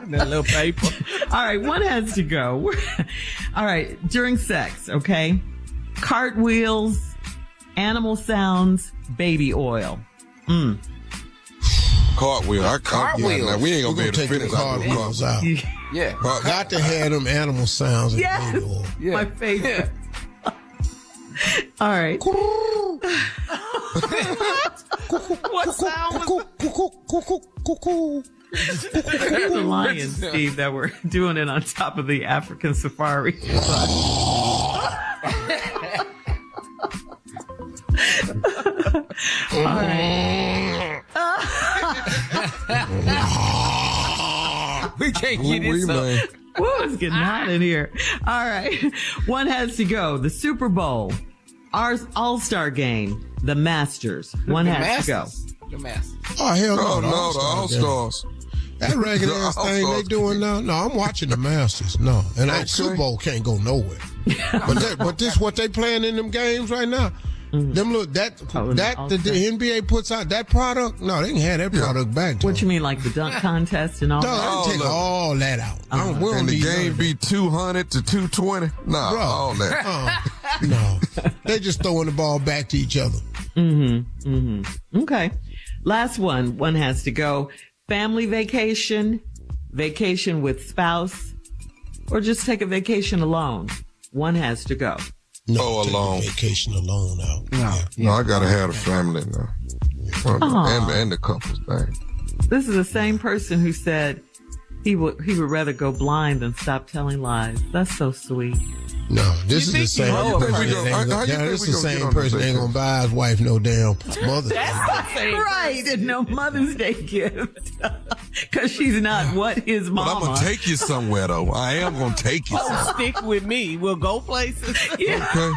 That little paper. All right, one has to go. All right, during sex, okay? Cartwheels, animal sounds, baby oil. Cartwheel. Cartwheel. Now, we ain't gonna be able to take the finish cartwheels out. Yeah. Got to have them animal sounds. And Yes. baby oil. Yeah. My favorite. All right. What sound was The lions, Steve, that were doing it on top of the African safari. All right. We can't get it. man. Woo, it's getting hot in here. All right. One has to go. The Super Bowl, our All-Star game, the Masters. One has to go. The Masters. Oh, hell no. Oh, the no, the All-Stars. All-Stars. That regular The ass thing they All-Stars. doing now. No, I'm watching the Masters. No. And that Okay. Super Bowl can't go nowhere. but this what they playing in them games right now. Them look the NBA puts out that product. No, they can have that product back. What you mean, like the dunk contest and all No, that? they take all that out. We don't And the need none game of be 200 to 220. Nah, Bro. all that. no, they just throwing the ball back to each other. Okay. Last one. One has to go. Family vacation, vacation with spouse, or just take a vacation alone. One has to go. No, Take the alone. Vacation alone out. No, I gotta have a family now. And the couples thing. This is the same person who said he would rather go blind than stop telling lies. That's so sweet. No, this is the same How you think person. we gonna- how you think This we is the gonna get same on person this ain't gonna buy his wife no damn mother. Right, and no Mother's Day gift. Because she's not his But mama. I'm gonna take you somewhere though. I am gonna take you somewhere. stick with me? We'll go places. Yeah. Okay.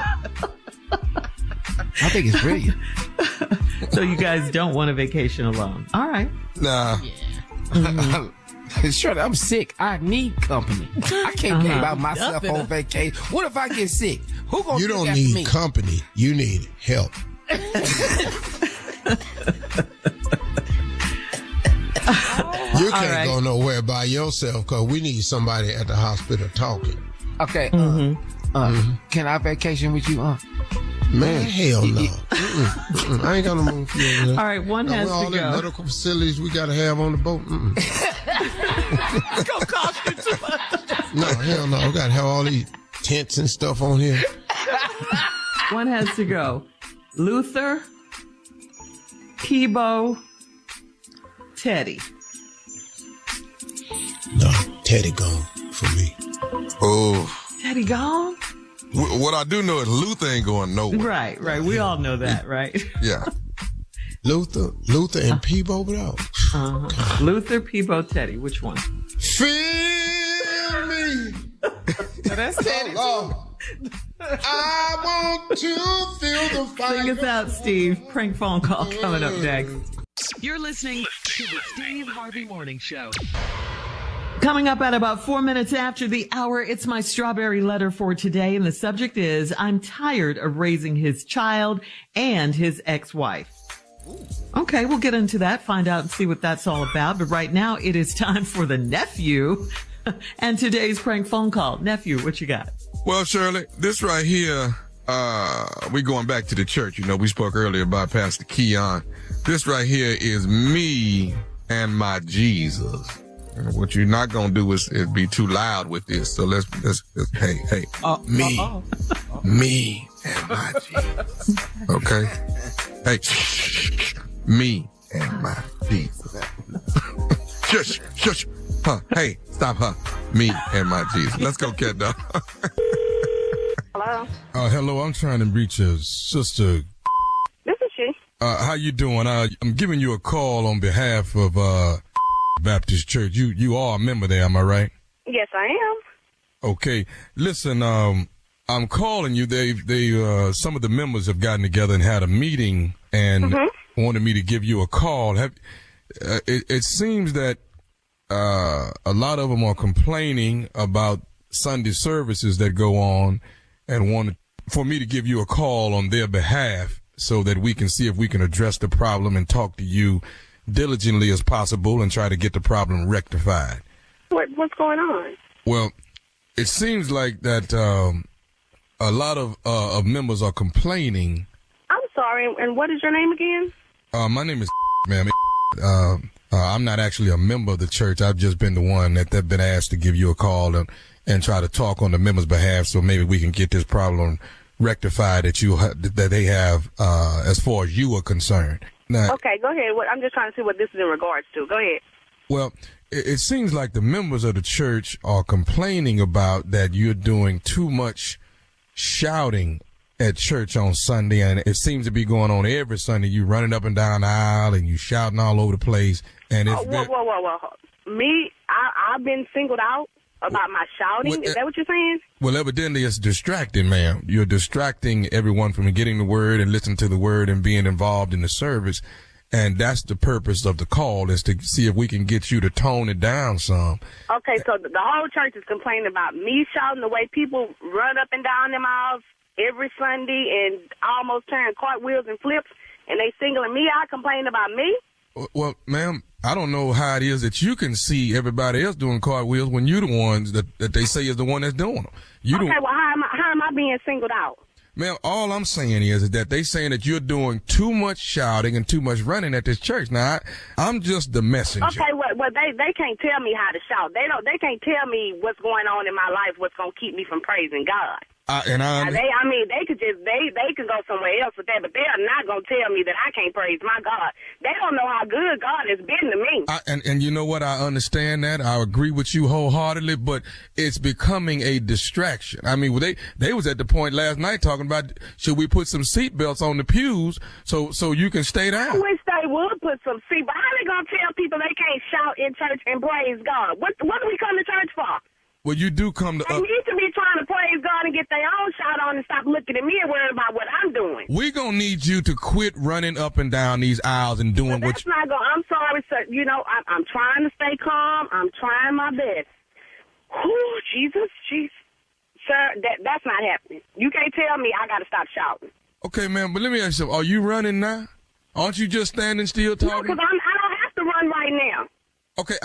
I think it's brilliant. So you guys don't want a vacation alone. All right. Nah. Shirley, I'm sick. I need company. I can't be by myself on vacation. What if I get sick? Who gonna You look don't after need me? company. You need help. You can't go nowhere by yourself because we need somebody at the hospital talking. Okay. Can I vacation with you? Man, hell no. I ain't got no room for you. All right, one has all to the go. medical facilities we got to have on the boat. It's gonna cost you too much. No, hell no. We got to have all these tents and stuff on here. One has to go. Luther, Peebo, Teddy. No, Teddy gone for me. Oh. Teddy gone? What I do know is Luther ain't going nowhere. Right. We all know that, right? Yeah. Luther and Peebo, bro. Luther, Peebo, Teddy. Which one? Feel me. That's Teddy. I want to feel the fire. Sing us out, Steve. Prank phone call coming up next. You're listening to the Steve Harvey Morning Show. Coming up at about 4 minutes after the hour, it's my strawberry letter for today. And the subject is, I'm tired of raising his child and his ex-wife. Okay, we'll get into that, find out and see what that's all about. But right now, it is time for the nephew and today's prank phone call. Nephew, what you got? Well, Shirley, this right here we going back to the church. You know, we spoke earlier about Pastor Keon. This right here is me and my Jesus. And what you're not gonna do is be too loud with this. So let's hey, me and my Jesus. Okay? Hey, me and my Jesus. Shush. Huh. Hey, stop her. Me and my Jesus. Let's go, cat dog. Hello? Hello, I'm trying to reach a sister. This is she. How you doing? I'm giving you a call on behalf of Baptist Church. You are a member there, am I right? Yes, I am. Okay. Listen, I'm calling you. They some of the members have gotten together and had a meeting and wanted me to give you a call. It seems that a lot of them are complaining about Sunday services that go on and wanted for me to give you a call on their behalf so that we can see if we can address the problem and talk to you diligently as possible and try to get the problem rectified. What's going on? Well, it seems like that a lot of members are complaining. I'm sorry, and what is your name again? My name is ma'am. I'm not actually a member of the church. I've just been the one that's been asked to give you a call and try to talk on the members' behalf so maybe we can get this problem rectified that they have as far as you are concerned. Now, okay, go ahead. I'm just trying to see what this is in regards to. Go ahead. Well, it seems like the members of the church are complaining about that you're doing too much shouting at church on Sunday, and it seems to be going on every Sunday. You running up and down the aisle and you shouting all over the place. And it's whoa. Me, I've been singled out about my shouting. Is that what you're saying? Well, evidently it's distracting, ma'am. You're distracting everyone from getting the word and listening to the word and being involved in the service. And that's the purpose of the call, is to see if we can get you to tone it down some. Okay, so the whole church is complaining about me shouting, the way people run up and down them aisles every Sunday and almost turn cartwheels and flips, and they singling me out, complaining about me? Well, ma'am, I don't know how it is that you can see everybody else doing cartwheels when you're the ones that they say is the one that's doing them. Well, how am I being singled out? Ma'am, all I'm saying is that they saying that you're doing too much shouting and too much running at this church. Now, I'm just the messenger. Okay, well, they can't tell me how to shout. They can't tell me what's going on in my life, what's going to keep me from praising God. They can go somewhere else with that, but they are not going to tell me that I can't praise my God. They don't know how good God has been to me. And you know what? I understand that. I agree with you wholeheartedly, but it's becoming a distraction. I mean, they was at the point last night talking about, should we put some seatbelts on the pews so you can stay down? I wish they would put some seatbelts. How are they going to tell people they can't shout in church and praise God? What do we come to church for? Well, you do come to... They need to be trying to praise God and get their own shout on and stop looking at me and worrying about what I'm doing. We're going to need you to quit running up and down these aisles and doing what you... Not going. I'm sorry, sir. You know, I'm trying to stay calm. I'm trying my best. Whew, Jesus. Sir, that's not happening. You can't tell me I got to stop shouting. Okay, ma'am, but let me ask you something. Are you running now? Aren't you just standing still talking? No, because I don't have to run right now. Okay,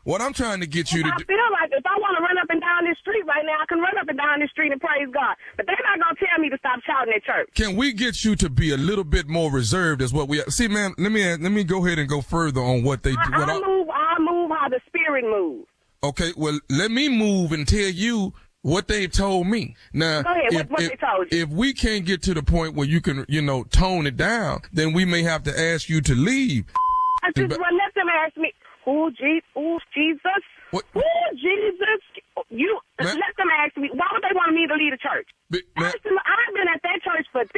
what I'm trying to get you to do... I feel like if I want to run up and down this street right now, I can run up and down this street and praise God. But they're not going to tell me to stop shouting at church. Can we get you to be a little bit more reserved as what we... See, ma'am, let me go ahead and go further on what they do. I move how the Spirit moves. Okay, well, let me move and tell you what they've told me. Now, go ahead, what they told you. If we can't get to the point where you can, tone it down, then we may have to ask you to leave. Let them ask me, Jesus. What? Jesus. Let them ask me, why would they want me to leave the church? I've been at that church for 15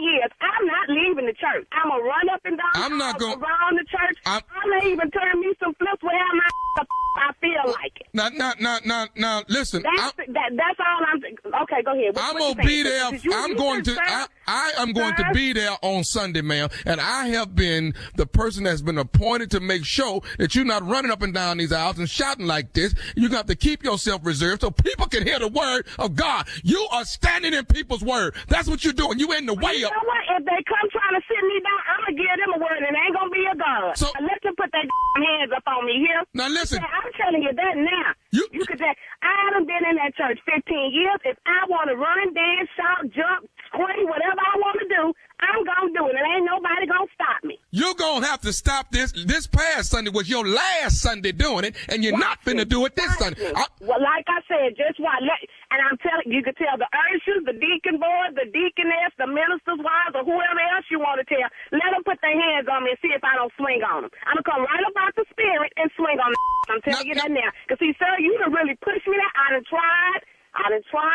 years. I'm not leaving the church. I'm going to run up and down around the church. I'm going to even turn me some flips where I feel like it. Now, listen. That's all I'm thinking. Okay, go ahead. I'm going to be there. I am going to be there on Sunday, ma'am. And I have been the person that's been appointed to make sure that you're not running up and down these aisles and shouting like this. You got to keep yourself reserved so people can hear the word of God. You are standing in people's word. That's what you're doing. You in the way of... You know what? If they come trying to sit me down, I'm going to give them a word and it ain't going to be a God. So let them put their hands up on me here. Now listen. I'm telling you that now. You could say, I haven't been in that church 15 years. If I want to run, dance, shout, jump, scream, whatever I want to do, I'm going to do it. And ain't nobody going to stop me. You're going to have to stop this. This past Sunday was your last Sunday doing it, and you're not finna do it this Sunday. Well, like I said, just why. And I'm telling you, can tell the ushers, the deacon board, the deaconess, the minister's wives, or whoever else you want to tell, let them put their hands on me and see if I don't swing on them. I'm going to come right up out the spirit and swing on them. I'm telling you that now. Because, see, sir, you done really pushed me there. I done tried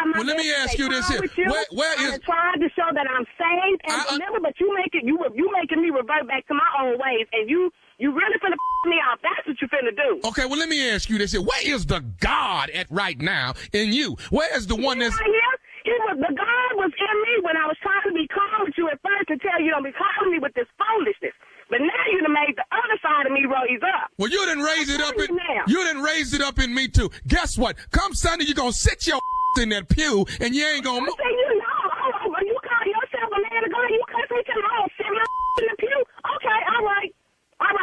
my Well, let me ask you this here. Where is... I tried to show that I'm saved and delivered, but you making me revert back to my own ways, and you really finna me off. That's what you finna do. Okay, well, let me ask you this here. Where is the God at right now in you? Where is the one that's... Right here? The God was in me when I was trying to be calm with you at first to tell you don't be calling me with this foolishness. But now you done made the other side of me raise up. Well, you done raised it up in me too. Guess what? Come Sunday, you're gonna sit your in that pew and you ain't gonna. I say you call yourself a man of God. You cuss me till I don't sit my in the pew. Okay, all right.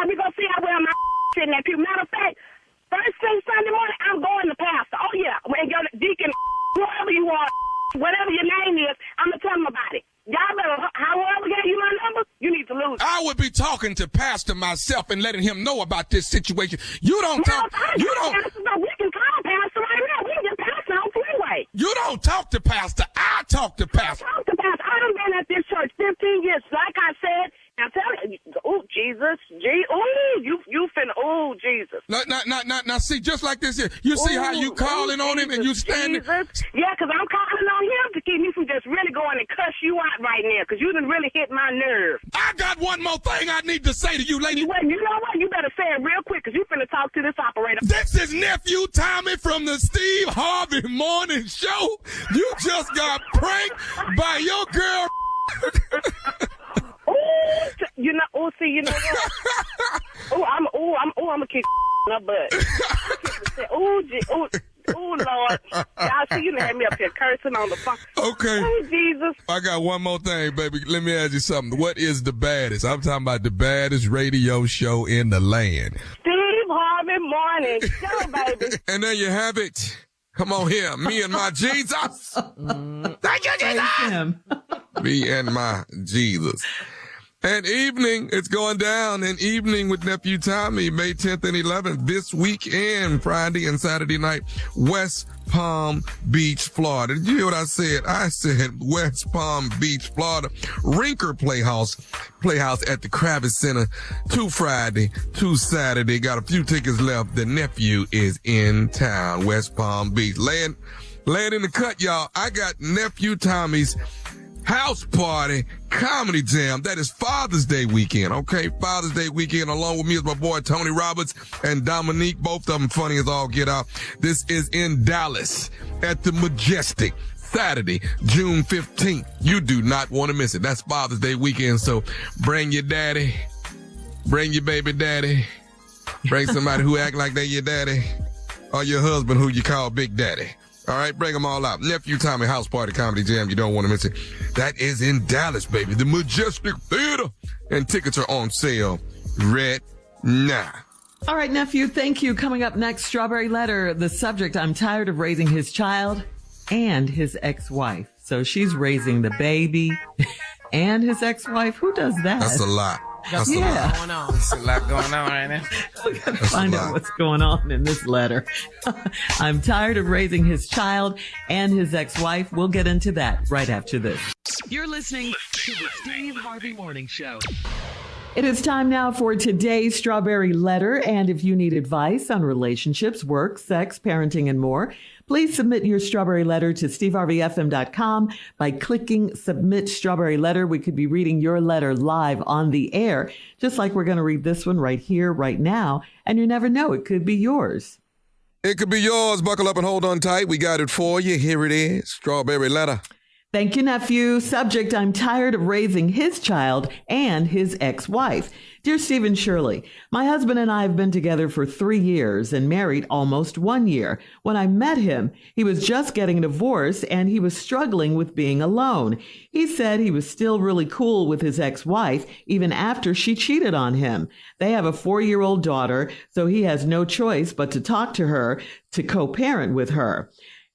We gonna see how well my in that pew. Matter of fact, first thing Sunday morning, I'm going to pastor. Oh yeah, when your deacon, whoever you are, whatever your name is, I'm gonna tell them about it. Y'all better, however gave you my number, you need to lose. I would be talking to Pastor myself and letting him know about this situation. You don't talk. You don't. We can call Pastor right now. We can get Pastor on freeway. You don't talk to Pastor. I talk to Pastor. I talk to Pastor. I done been at this church 15 years. Like I said, I'm telling you, Jesus, you finna, Jesus. Now, see, just like this here, you see how you calling on him and you standing. Yeah, because I'm calling on him to keep me from just really going and cuss you out right now, because you done really hit my nerve. I got one more thing I need to say to you, lady. Well, you know what? You better say it real quick, because you finna talk to this operator. This is Nephew Tommy from the Steve Harvey Morning Show. You just got pranked by your girl. You know what? I'm gonna kick my butt. Lord. Y'all see, you had me up here cursing on the phone. Okay. Oh, Jesus. I got one more thing, baby. Let me ask you something. What is the baddest? I'm talking about the baddest radio show in the land. Steve Harvey Morning Show, baby. And there you have it. Come on here. Me and my Jesus. Thank you, Jesus. Me and my Jesus. And evening, it's going down. An evening with Nephew Tommy, May 10th and 11th, this weekend, Friday and Saturday night, West Palm Beach, Florida. Did you hear what I said? I said West Palm Beach, Florida. Rinker Playhouse at the Kravitz Center. 2 Friday, 2 Saturday. Got a few tickets left. The nephew is in town, West Palm Beach. Laying in the cut, y'all. I got Nephew Tommy's house party comedy jam. That is Father's Day weekend, okay? Father's Day weekend. Along with me is my boy Tony Roberts and Dominique. Both of them funny as all get out. This is in Dallas at the Majestic. Saturday, June 15th. You do not want to miss it. That's Father's Day weekend. So bring your daddy, bring your baby daddy, bring somebody who act like they your daddy, or your husband who you call Big Daddy. All right, bring them all out. Nephew Tommy House Party Comedy Jam. You don't want to miss it. That is in Dallas, baby. The Majestic Theater. And tickets are on sale right now. All right, nephew, thank you. Coming up next, Strawberry Letter. The subject, I'm tired of raising his child and his ex-wife. So she's raising the baby and his ex-wife. Who does that? That's a lot. That's a lot going on. There's a lot going on right now. We got to find out what's going on in this letter. I'm tired of raising his child and his ex-wife. We'll get into that right after this. You're listening to the Steve Harvey Morning Show. It is time now for today's Strawberry Letter. And if you need advice on relationships, work, sex, parenting, and more, please submit your Strawberry Letter to steveharveyfm.com by clicking Submit Strawberry Letter. We could be reading your letter live on the air, just like we're going to read this one right here, right now. And you never know, it could be yours. It could be yours. Buckle up and hold on tight. We got it for you. Here it is. Strawberry Letter. Thank you, nephew. Subject, I'm tired of raising his child and his ex-wife. Dear Stephen Shirley, my husband and I have been together for 3 years and married almost 1 year. When I met him, he was just getting a divorce and he was struggling with being alone. He said he was still really cool with his ex-wife even after she cheated on him. They have a 4-year-old daughter, so he has no choice but to talk to her to co-parent with her.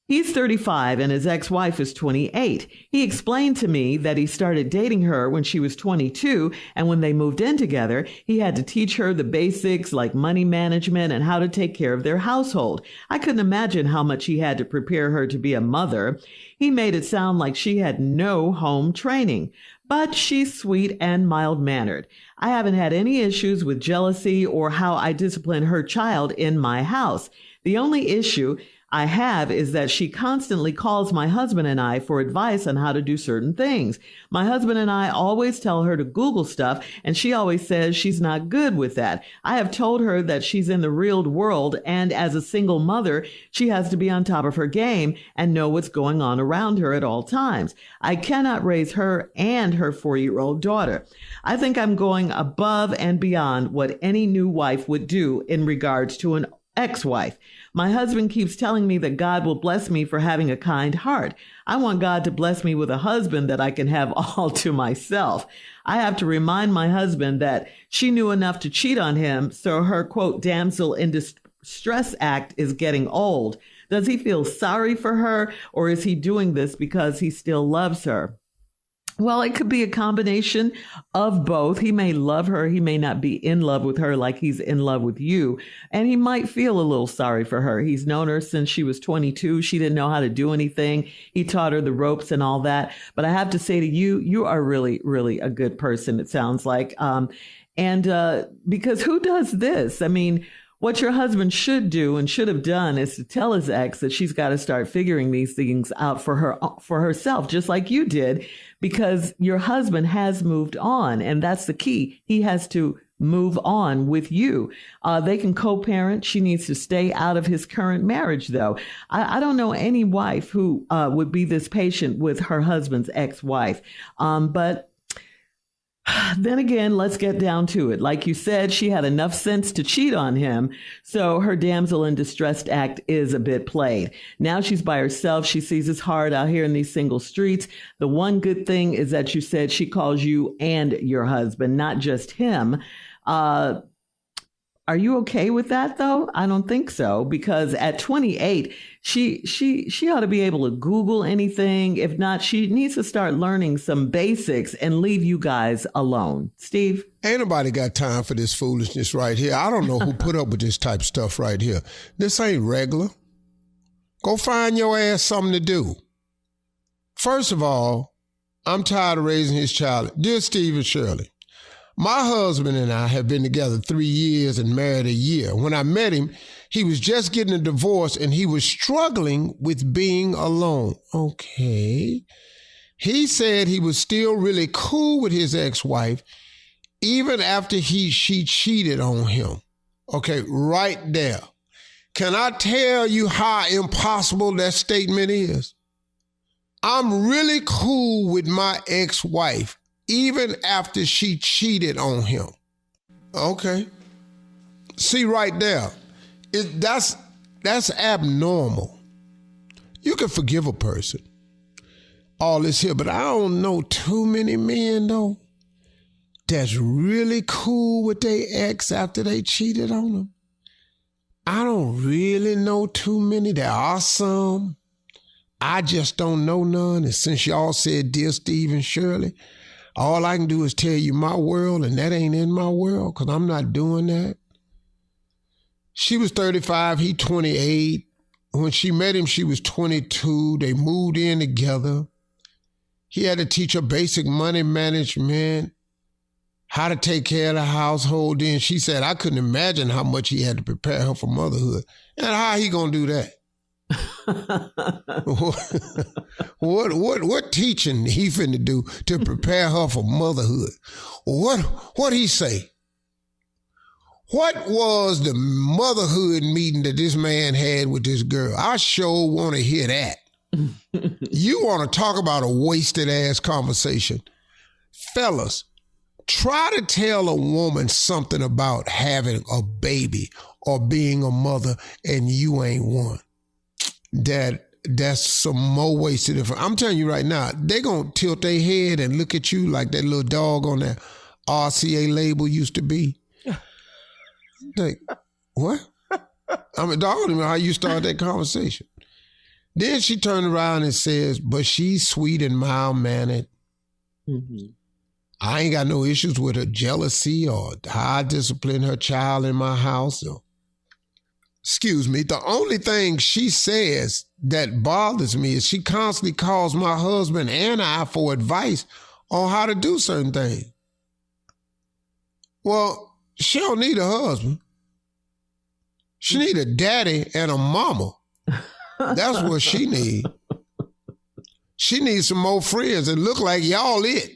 He's 35 and his ex-wife is 28. He explained to me that he started dating her when she was 22, and when they moved in together, he had to teach her the basics like money management and how to take care of their household. I couldn't imagine how much he had to prepare her to be a mother. He made it sound like she had no home training, but she's sweet and mild-mannered. I haven't had any issues with jealousy or how I discipline her child in my house. The only issue I have is that she constantly calls my husband and I for advice on how to do certain things. My husband and I always tell her to Google stuff, and she always says she's not good with that. I have told her that she's in the real world, and as a single mother, she has to be on top of her game and know what's going on around her at all times. I cannot raise her and her 4-year-old daughter. I think I'm going above and beyond what any new wife would do in regards to an ex-wife. My husband keeps telling me that God will bless me for having a kind heart. I want God to bless me with a husband that I can have all to myself. I have to remind my husband that she knew enough to cheat on him, so her, quote, damsel in distress act is getting old. Does he feel sorry for her, or is he doing this because he still loves her? Well, it could be a combination of both. He may love her. He may not be in love with her like he's in love with you. And he might feel a little sorry for her. He's known her since she was 22. She didn't know how to do anything. He taught her the ropes and all that. But I have to say to you, you are really, really a good person, it sounds like. Because who does this? I mean, what your husband should do and should have done is to tell his ex that she's got to start figuring these things out for herself, just like you did, because your husband has moved on. And that's the key. He has to move on with you. They can co-parent. She needs to stay out of his current marriage, though. I don't know any wife who would be this patient with her husband's ex-wife. But then again, let's get down to it. Like you said, she had enough sense to cheat on him, so her damsel in distress act is a bit played. Now she's by herself. She sees his heart out here in these single streets. The one good thing is that you said she calls you and your husband, not just him. Are you okay with that, though? I don't think so, because at 28, she ought to be able to Google anything. If not, she needs to start learning some basics and leave you guys alone. Steve? Ain't nobody got time for this foolishness right here. I don't know who put up with this type of stuff right here. This ain't regular. Go find your ass something to do. First of all, I'm tired of raising his child. Dear Steve and Shirley, my husband and I have been together 3 years and married a year. When I met him, he was just getting a divorce and he was struggling with being alone. Okay. He said he was still really cool with his ex-wife even after she cheated on him. Okay, right there. Can I tell you how impossible that statement is? I'm really cool with my ex-wife even after she cheated on him. Okay. See right there, that's abnormal. You can forgive a person, all this here, but I don't know too many men, though, that's really cool with their ex after they cheated on them. I don't really know too many. There are some. I just don't know none. And since y'all said, Dear Steve and Shirley, all I can do is tell you my world, and that ain't in my world, because I'm not doing that. She was 35, he 28. When she met him, she was 22. They moved in together. He had to teach her basic money management, how to take care of the household. Then she said, I couldn't imagine how much he had to prepare her for motherhood. And how he gonna do that? what teaching he finna do to prepare her for motherhood? What he say? What was the motherhood meeting that this man had with this girl? I sure want to hear that. You want to talk about a wasted ass conversation. Fellas, try to tell a woman something about having a baby or being a mother and you ain't one. That's some more wasted information. I'm telling you right now, they gonna tilt their head and look at you like that little dog on that RCA label used to be. Like, what? I'm a dog. I don't even know how you start that conversation. Then she turned around and says, but she's sweet and mild-mannered. Mm-hmm. I ain't got no issues with her jealousy or how I discipline her child in my house. Excuse me. The only thing she says that bothers me is she constantly calls my husband and I for advice on how to do certain things. Well, she don't need a husband. She need a daddy and a mama. That's what she need. She needs some more friends and look like y'all it.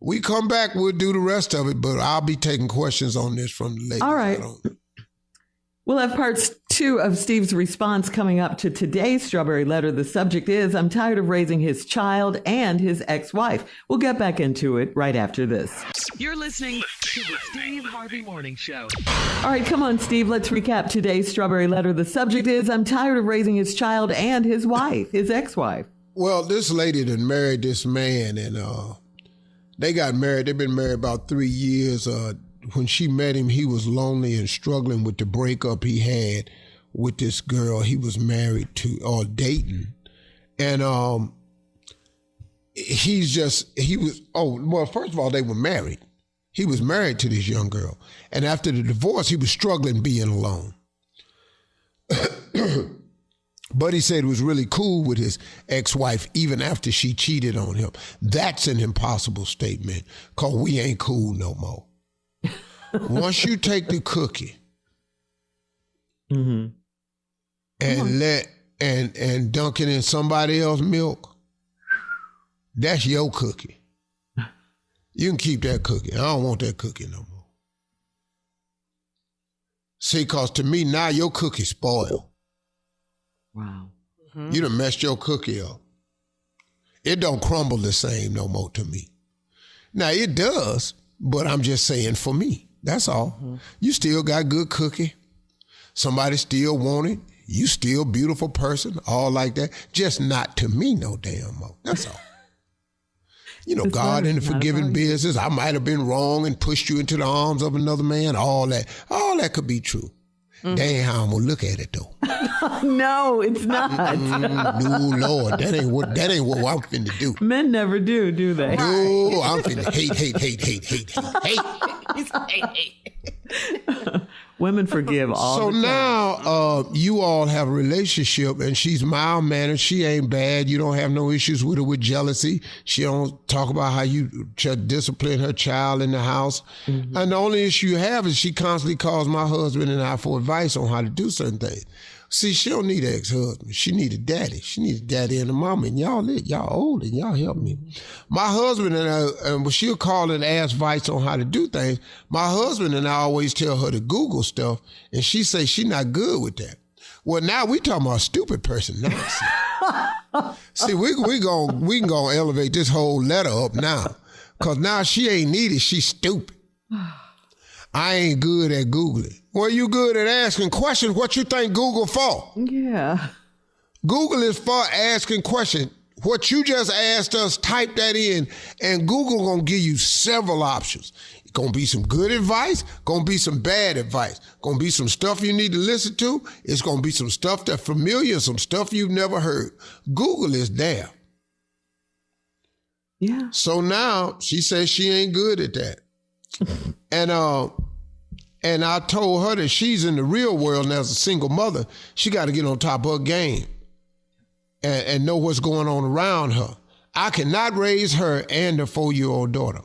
We come back, we'll do the rest of it, but I'll be taking questions on this from the ladies. All right. We'll have parts 2 of Steve's response coming up to today's Strawberry Letter. The subject is, I'm tired of raising his child and his ex-wife. We'll get back into it right after this. You're listening to the Steve Harvey Morning Show. All right, come on, Steve. Let's recap today's Strawberry Letter. The subject is, I'm tired of raising his child and his wife, his ex-wife. Well, this lady that married this man, and they got married. They've been married about 3 years. When she met him, he was lonely and struggling with the breakup he had with this girl he was married to or dating. And first of all, they were married. He was married to this young girl. And after the divorce, he was struggling being alone. But he said it was really cool with his ex-wife even after she cheated on him. That's an impossible statement, because we ain't cool no more. Once you take the cookie and and dunk it in somebody else's milk, that's your cookie. You can keep that cookie. I don't want that cookie no more. See, because to me, now your cookie's spoiled. Wow. Mm-hmm. You done messed your cookie up. It don't crumble the same no more to me. Now, it does, but I'm just saying for me. That's all. Mm-hmm. You still got good cookie. Somebody still want it. You still beautiful person, all like that. Just not to me no damn more. That's all. You know, God in the forgiving business. I might have been wrong and pushed you into the arms of another man. All that could be true. Mm-hmm. That ain't how I'm gonna look at it though. No, it's not. No, Lord, that ain't what I'm finna do. Men never do they? No, I'm finna hate. Women forgive all the time. So now you all have a relationship and she's mild-mannered. She ain't bad. You don't have no issues with her with jealousy. She don't talk about how you discipline her child in the house. Mm-hmm. And the only issue you have is she constantly calls my husband and I for advice on how to do certain things. See, she don't need an ex-husband. She need a daddy. She needs a daddy and a mama. And y'all old and y'all help me. My husband and she'll call and ask advice on how to do things. My husband and I always tell her to Google stuff, and she say she not good with that. Well, now we talking about a stupid person now. See, we can go elevate this whole letter up now, because now she ain't needed. She's stupid. I ain't good at Googling. Well, you good at asking questions. What you think Google for? Yeah. Google is for asking questions. What you just asked us, type that in, and Google gonna give you several options. It's gonna be some good advice, gonna be some bad advice, gonna be some stuff you need to listen to. It's gonna be some stuff that's familiar, some stuff you've never heard. Google is there. Yeah. So now she says she ain't good at that. And I told her that she's in the real world, and as a single mother, she got to get on top of her game and know what's going on around her. I cannot raise her and her 4-year-old daughter.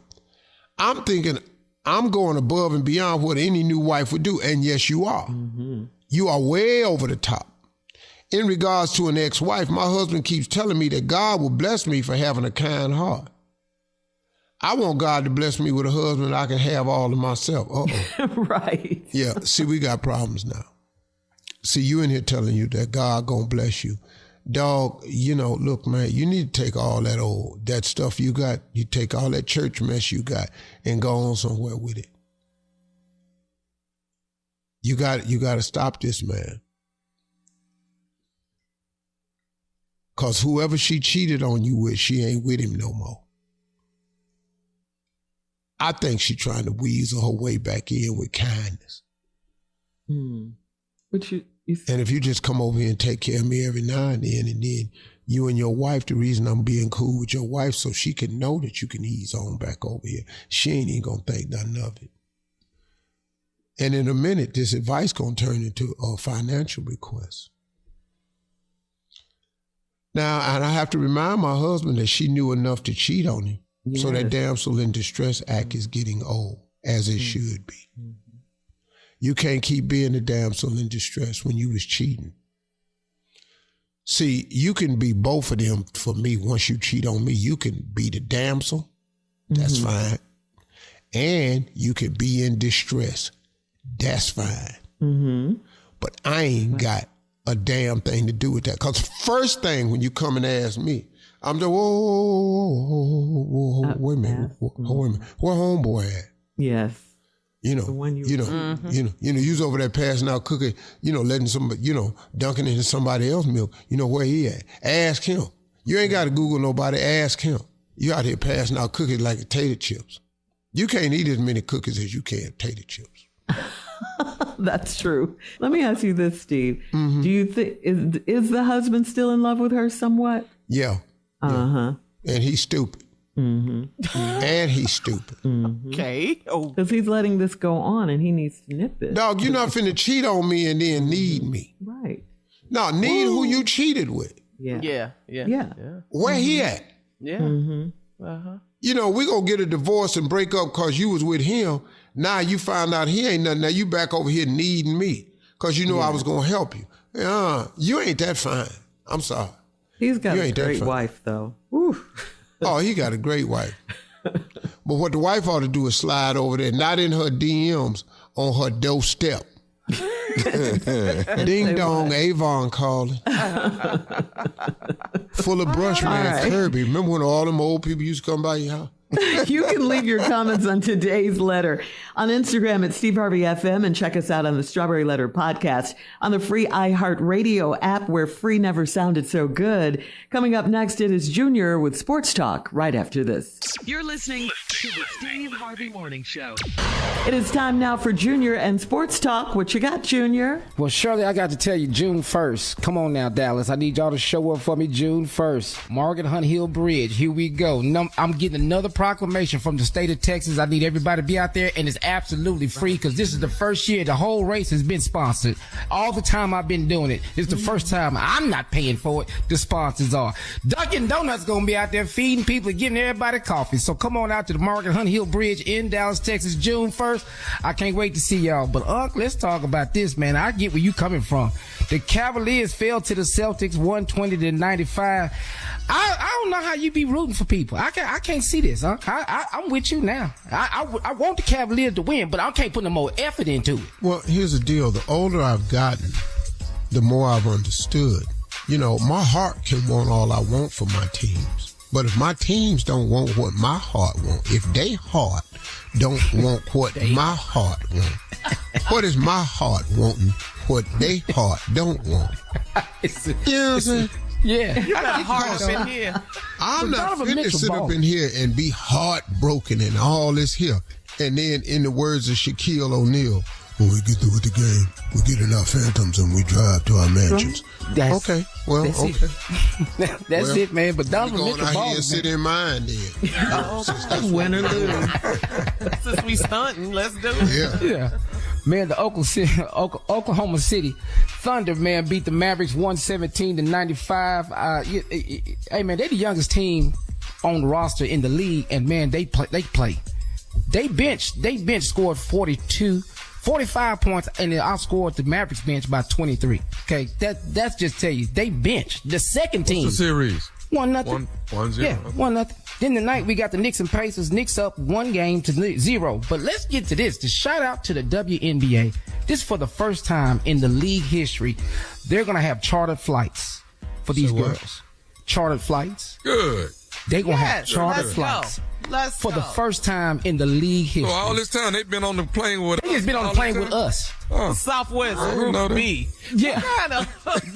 I'm thinking I'm going above and beyond what any new wife would do, and yes, you are. Mm-hmm. You are way over the top. In regards to an ex-wife, my husband keeps telling me that God will bless me for having a kind heart. I want God to bless me with a husband I can have all to myself. Uh-oh. Right. Yeah. See, we got problems now. See, you in here telling you that God gonna bless you. Dog, look, man, you need to take all that stuff you got, you take all that church mess you got and go on somewhere with it. You got to stop this, man. Because whoever she cheated on you with, she ain't with him no more. I think she's trying to weasel her way back in with kindness. But And if you just come over here and take care of me every now and then you and your wife, the reason I'm being cool with your wife, so she can know that you can ease on back over here. She ain't even gonna think nothing of it. And in a minute, this advice gonna turn into a financial request. Now, and I have to remind my husband that she knew enough to cheat on him. Yes. So that damsel in distress act is getting old, as it should be. Mm-hmm. You can't keep being the damsel in distress when you was cheating. See, you can be both of them for me. Once you cheat on me, you can be the damsel. That's fine. And you can be in distress. That's fine. Mm-hmm. But I ain't got a damn thing to do with that. Because first thing when you come and ask me, I'm the whoa, wait a minute. Wait a minute. Where homeboy at? Yes. You know, you was over there passing out cookie, letting somebody, dunking into somebody else's milk. You know where he at? Ask him. You ain't got to Google nobody. Ask him. You out here passing out cookies like potato chips. You can't eat as many cookies as you can potato chips. That's true. Let me ask you this, Steve. Mm-hmm. Do you think is the husband still in love with her somewhat? Yeah. Uh-huh. And he's stupid. Mm-hmm. And he's stupid. Mm-hmm. Okay. Because he's letting this go on and he needs to nip it. Dog, you're not finna cheat on me and then need me. Right. No, need who you cheated with. Yeah. Where he at? Yeah. Mm-hmm. Uh-huh. We gonna get a divorce and break up because you was with him. Now you find out he ain't nothing. Now you back over here needing me because I was gonna help you. You ain't that fine. I'm sorry. He's got a great wife, though. Woo. Oh, he got a great wife. But what the wife ought to do is slide over there, not in her DMs, on her doorstep. Ding dong, Avon calling. Full of brush man, Kirby. Remember when all them old people used to come by your house? You can leave your comments on today's letter on Instagram at Steve Harvey FM and check us out on the Strawberry Letter podcast on the free iHeartRadio app where free never sounded so good. Coming up next, it is Junior with Sports Talk right after this. You're listening to the Steve Harvey Morning Show. It is time now for Junior and Sports Talk. What you got, Junior? Well, Shirley, I got to tell you, June 1st. Come on now, Dallas. I need y'all to show up for me June 1st. Margaret Hunt Hill Bridge. Here we go. I'm getting another proclamation from the state of Texas. I need everybody to be out there, and it's absolutely free because this is the first year the whole race has been sponsored. All the time I've been doing it. It's the first time I'm not paying for it. The sponsors are. Dunkin' Donuts going to be out there feeding people and getting everybody coffee. So come on out to the Margaret Hunt Hill Bridge in Dallas, Texas, June 1st. I can't wait to see y'all. But, let's talk about this, man. I get where you coming from. The Cavaliers fell to the Celtics 120-95. I don't know how you be rooting for people. I can't see this, huh? I'm with you now. I want the Cavaliers to win, but I can't put no more effort into it. Well, here's the deal. The older I've gotten, the more I've understood. My heart can want all I want for my teams. But if my teams don't want what my heart wants, if they heart don't want what my heart wants, what is my heart wanting what they heart don't want? You know what I'm saying? Yeah. You got a heart up in here. I'm not finna sit up in here and be heartbroken and all this here. And then, in the words of Shaquille O'Neal, when we get through with the game, we get in our phantoms and we drive to our mansions. Okay. That's it, man. But Donovan Mitchell out here and sit in mine then. Win or lose. Since we stunting, let's do it. Yeah. Man, the Oklahoma City Thunder, man, beat the Mavericks 117-95. Hey, man, they're the youngest team on the roster in the league, and man, they play. They bench scored 45 points, and they outscored the Mavericks bench by 23. Okay, that's just tell you they bench. The second team. What's the series? 1-0. 1-0. Yeah, 1-0. Then tonight we got the Knicks and Pacers. Knicks up 1-0. But let's get to this. The shout out to the WNBA. This for the first time in the league history. They're gonna have chartered flights for these girls. Chartered flights. Good. They're gonna have chartered flights. For the first time in the league history. So all this time they've been on the plane with us. They just been on the plane with us. Southwest Group B. Yeah.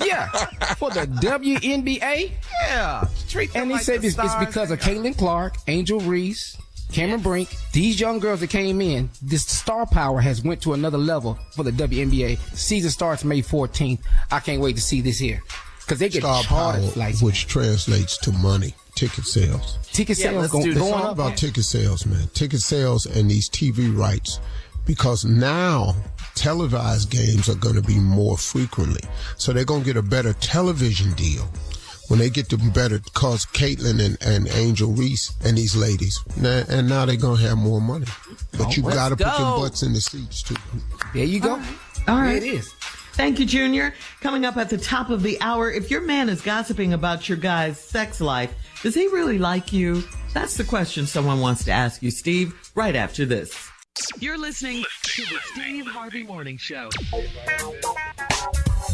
Yeah. For the WNBA. Yeah. And he said it's because of Caitlin Clark, Angel Reese, Cameron Brink, these young girls that came in, this star power has went to another level for the WNBA. Season starts May 14th. I can't wait to see this here. Because they get star power, which translates to money, ticket sales. Ticket sales going up. About ticket sales, man. Ticket sales and these TV rights. Because now televised games are going to be more frequently. So they're going to get a better television deal when they get the better, cause Caitlin and Angel Reese and these ladies. And now they're going to have more money. But you got to put your butts in the seats, too. There you go. All right. There it is. Thank you, Junior. Coming up at the top of the hour, if your man is gossiping about your guy's sex life, does he really like you? That's the question someone wants to ask you, Steve, right after this. You're listening to the Steve Harvey Morning Show.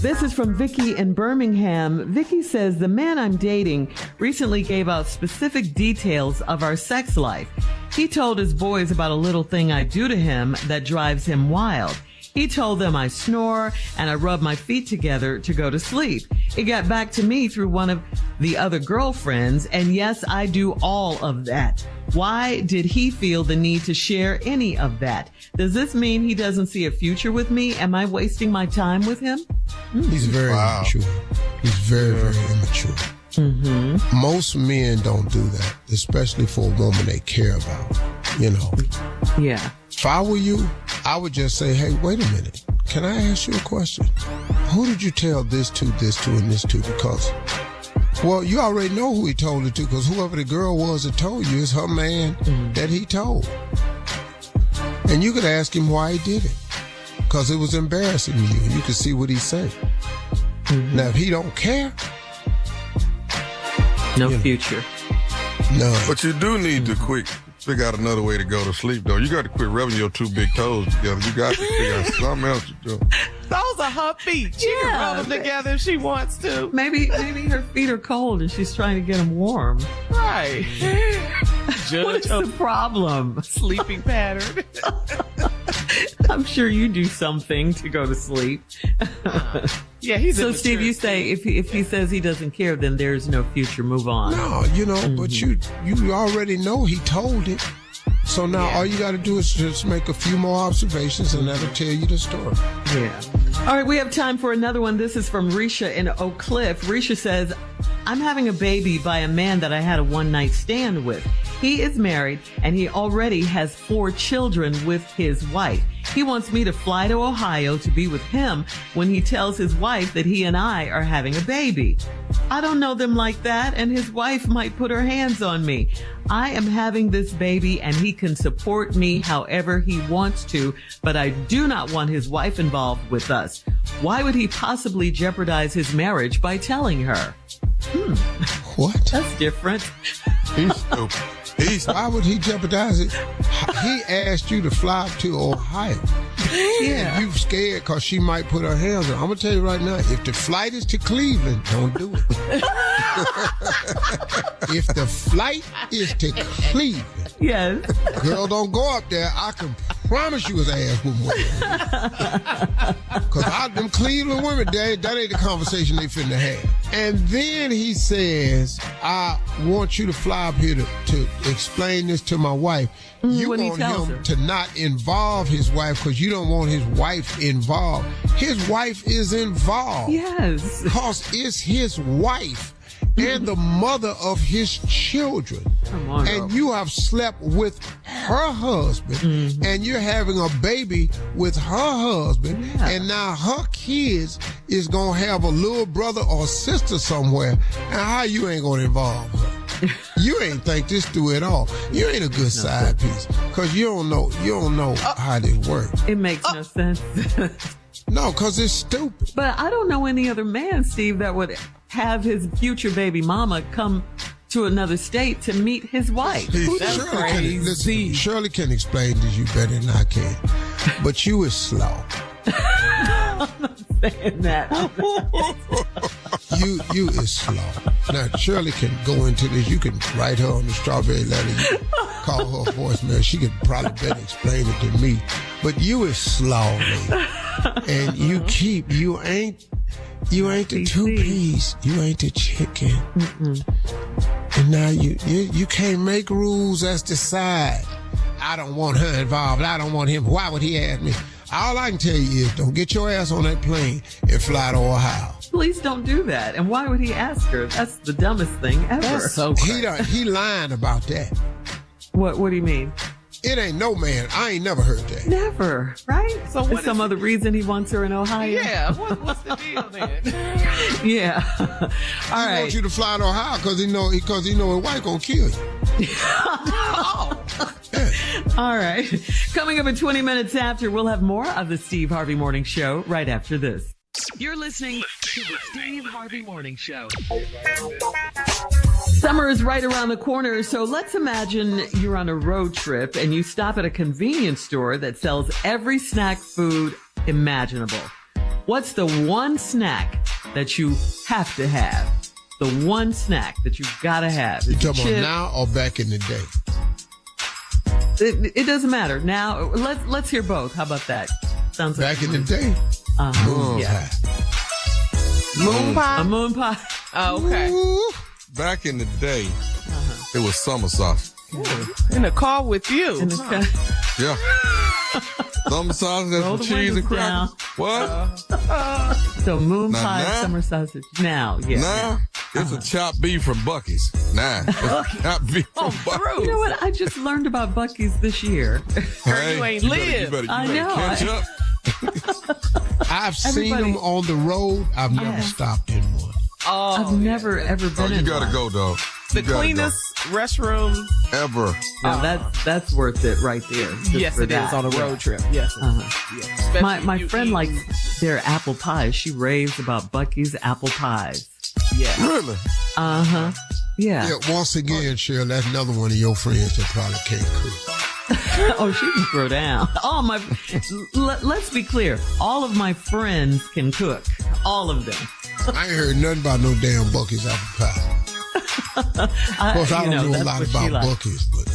This is from Vicky in Birmingham. Vicky says, the man I'm dating recently gave out specific details of our sex life. He told his boys about a little thing I do to him that drives him wild. He told them I snore and I rub my feet together to go to sleep. It got back to me through one of the other girlfriends, and yes, I do all of that. Why did he feel the need to share any of that? Does this mean he doesn't see a future with me? Am I wasting my time with him? He's very immature. He's very, very immature. Mm-hmm. Most men don't do that, especially for a woman they care about, you know. Yeah. If I were you, I would just say, hey, wait a minute. Can I ask you a question? Who did you tell this to, and this to? Because, well, you already know who he told it to, because whoever the girl was that told you is her man that he told. And you could ask him why he did it, because it was embarrassing to you, and you could see what he said. Mm-hmm. Now, if he don't care, no future. No. But you do need to figure out another way to go to sleep, though. You got to quit rubbing your two big toes together. You got to figure out something else to do. Those are her feet. She can rub them together if she wants to. Maybe her feet are cold and she's trying to get them warm. Right. What's the problem? Sleeping pattern. I'm sure you do something to go to sleep. Yeah, he's so Steve, you say if he says he doesn't care, then there's no future. Move on. No, but you already know he told it. So now all you got to do is just make a few more observations, and that'll tell you the story. Yeah. All right, we have time for another one. This is from Risha in Oak Cliff. Risha says, I'm having a baby by a man that I had a one-night stand with. He is married, and he already has 4 children with his wife. He wants me to fly to Ohio to be with him when he tells his wife that he and I are having a baby. I don't know them like that, and his wife might put her hands on me. I am having this baby, and he can support me however he wants to, but I do not want his wife involved with us. Why would he possibly jeopardize his marriage by telling her? What? That's different. He's stupid. Why would he jeopardize it? He asked you to fly to Ohio. Yeah. And you scared because she might put her hands on. I'm going to tell you right now, if the flight is to Cleveland, don't do it. If the flight is to Cleveland, yes, girl, don't go up there. I can promise you his ass wouldn't win. Because them Cleveland women, that ain't the conversation they finna have. And then he says, I want you to fly up here to explain this to my wife. You want him to not involve his wife because you don't want his wife involved. His wife is involved. Yes. Because it's his wife and the mother of his children. Come on, and you have slept with her husband, and you're having a baby with her husband, and now her kids is going to have a little brother or sister somewhere. And how you ain't going to involve her? You ain't think this through at all. You ain't a good side piece because you don't know how this works. It makes no sense. No, because it's stupid. But I don't know any other man, Steve, that would have his future baby mama come to another state to meet his wife. Shirley can explain this you better than I can. But you is slow. I'm not saying that. You is slow. Now, Shirley can go into this. You can write her on the strawberry letter. You can call her voicemail. She could probably better explain it to me. But you is slow, lady. And you ain't the 2-piece. You ain't the chicken. And now you can't make rules as the side. I don't want her involved. I don't want him. Why would he ask me? All I can tell you is don't get your ass on that plane and fly to Ohio. Please don't do that. And why would he ask her? That's the dumbest thing ever. That's so crazy. He lying about that. What do you mean? It ain't no man. I ain't never heard that. Never, right? So what is some other reason he wants her in Ohio? Yeah, what's the deal then? Yeah. All right. He wants you to fly to Ohio because he know his wife gonna kill you. All right. Coming up in 20 minutes after, we'll have more of the Steve Harvey Morning Show right after this. You're listening to the Steve Harvey Morning Show. Summer is right around the corner, so let's imagine you're on a road trip and you stop at a convenience store that sells every snack food imaginable. What's the one snack that you have to have? The one snack that you've got to have. You talking about now or back in the day? It doesn't matter. Now, let's hear both. How about that? Sounds like back in the day. Moon pie. Moon pie? A moon pie. Oh, okay. Ooh. Back in the day, it was summer sauce. In the car with you. Yeah. Summer sauce, that's some cheese and crackers. What? So moon pie, summer sausage. Now, yeah. Now, it's a chopped beef from Buc-ee's. Nah, it's chopped beef from Buc-ee's. You know what? I just learned about Buc-ee's this year. Hey, you ain't live. You better I know. catch up. I've seen them on the road. I've never stopped in one. Oh, I've never ever been in you gotta one. go, dog. The cleanest restroom ever. Now that's worth it right there. Yes, it is on a road trip. Yes. Yeah. My friend likes their apple pies. She raves about Buc-ee's apple pies. Yeah. Really? Yeah. Yeah, once again, Cheryl, that's another one of your friends that probably can't cook. Oh, she can throw down. Let's be clear. All of my friends can cook. All of them. I ain't heard nothing about no damn Buc-ee's apple pie. Of course, I don't know a lot about Buc-ee's, but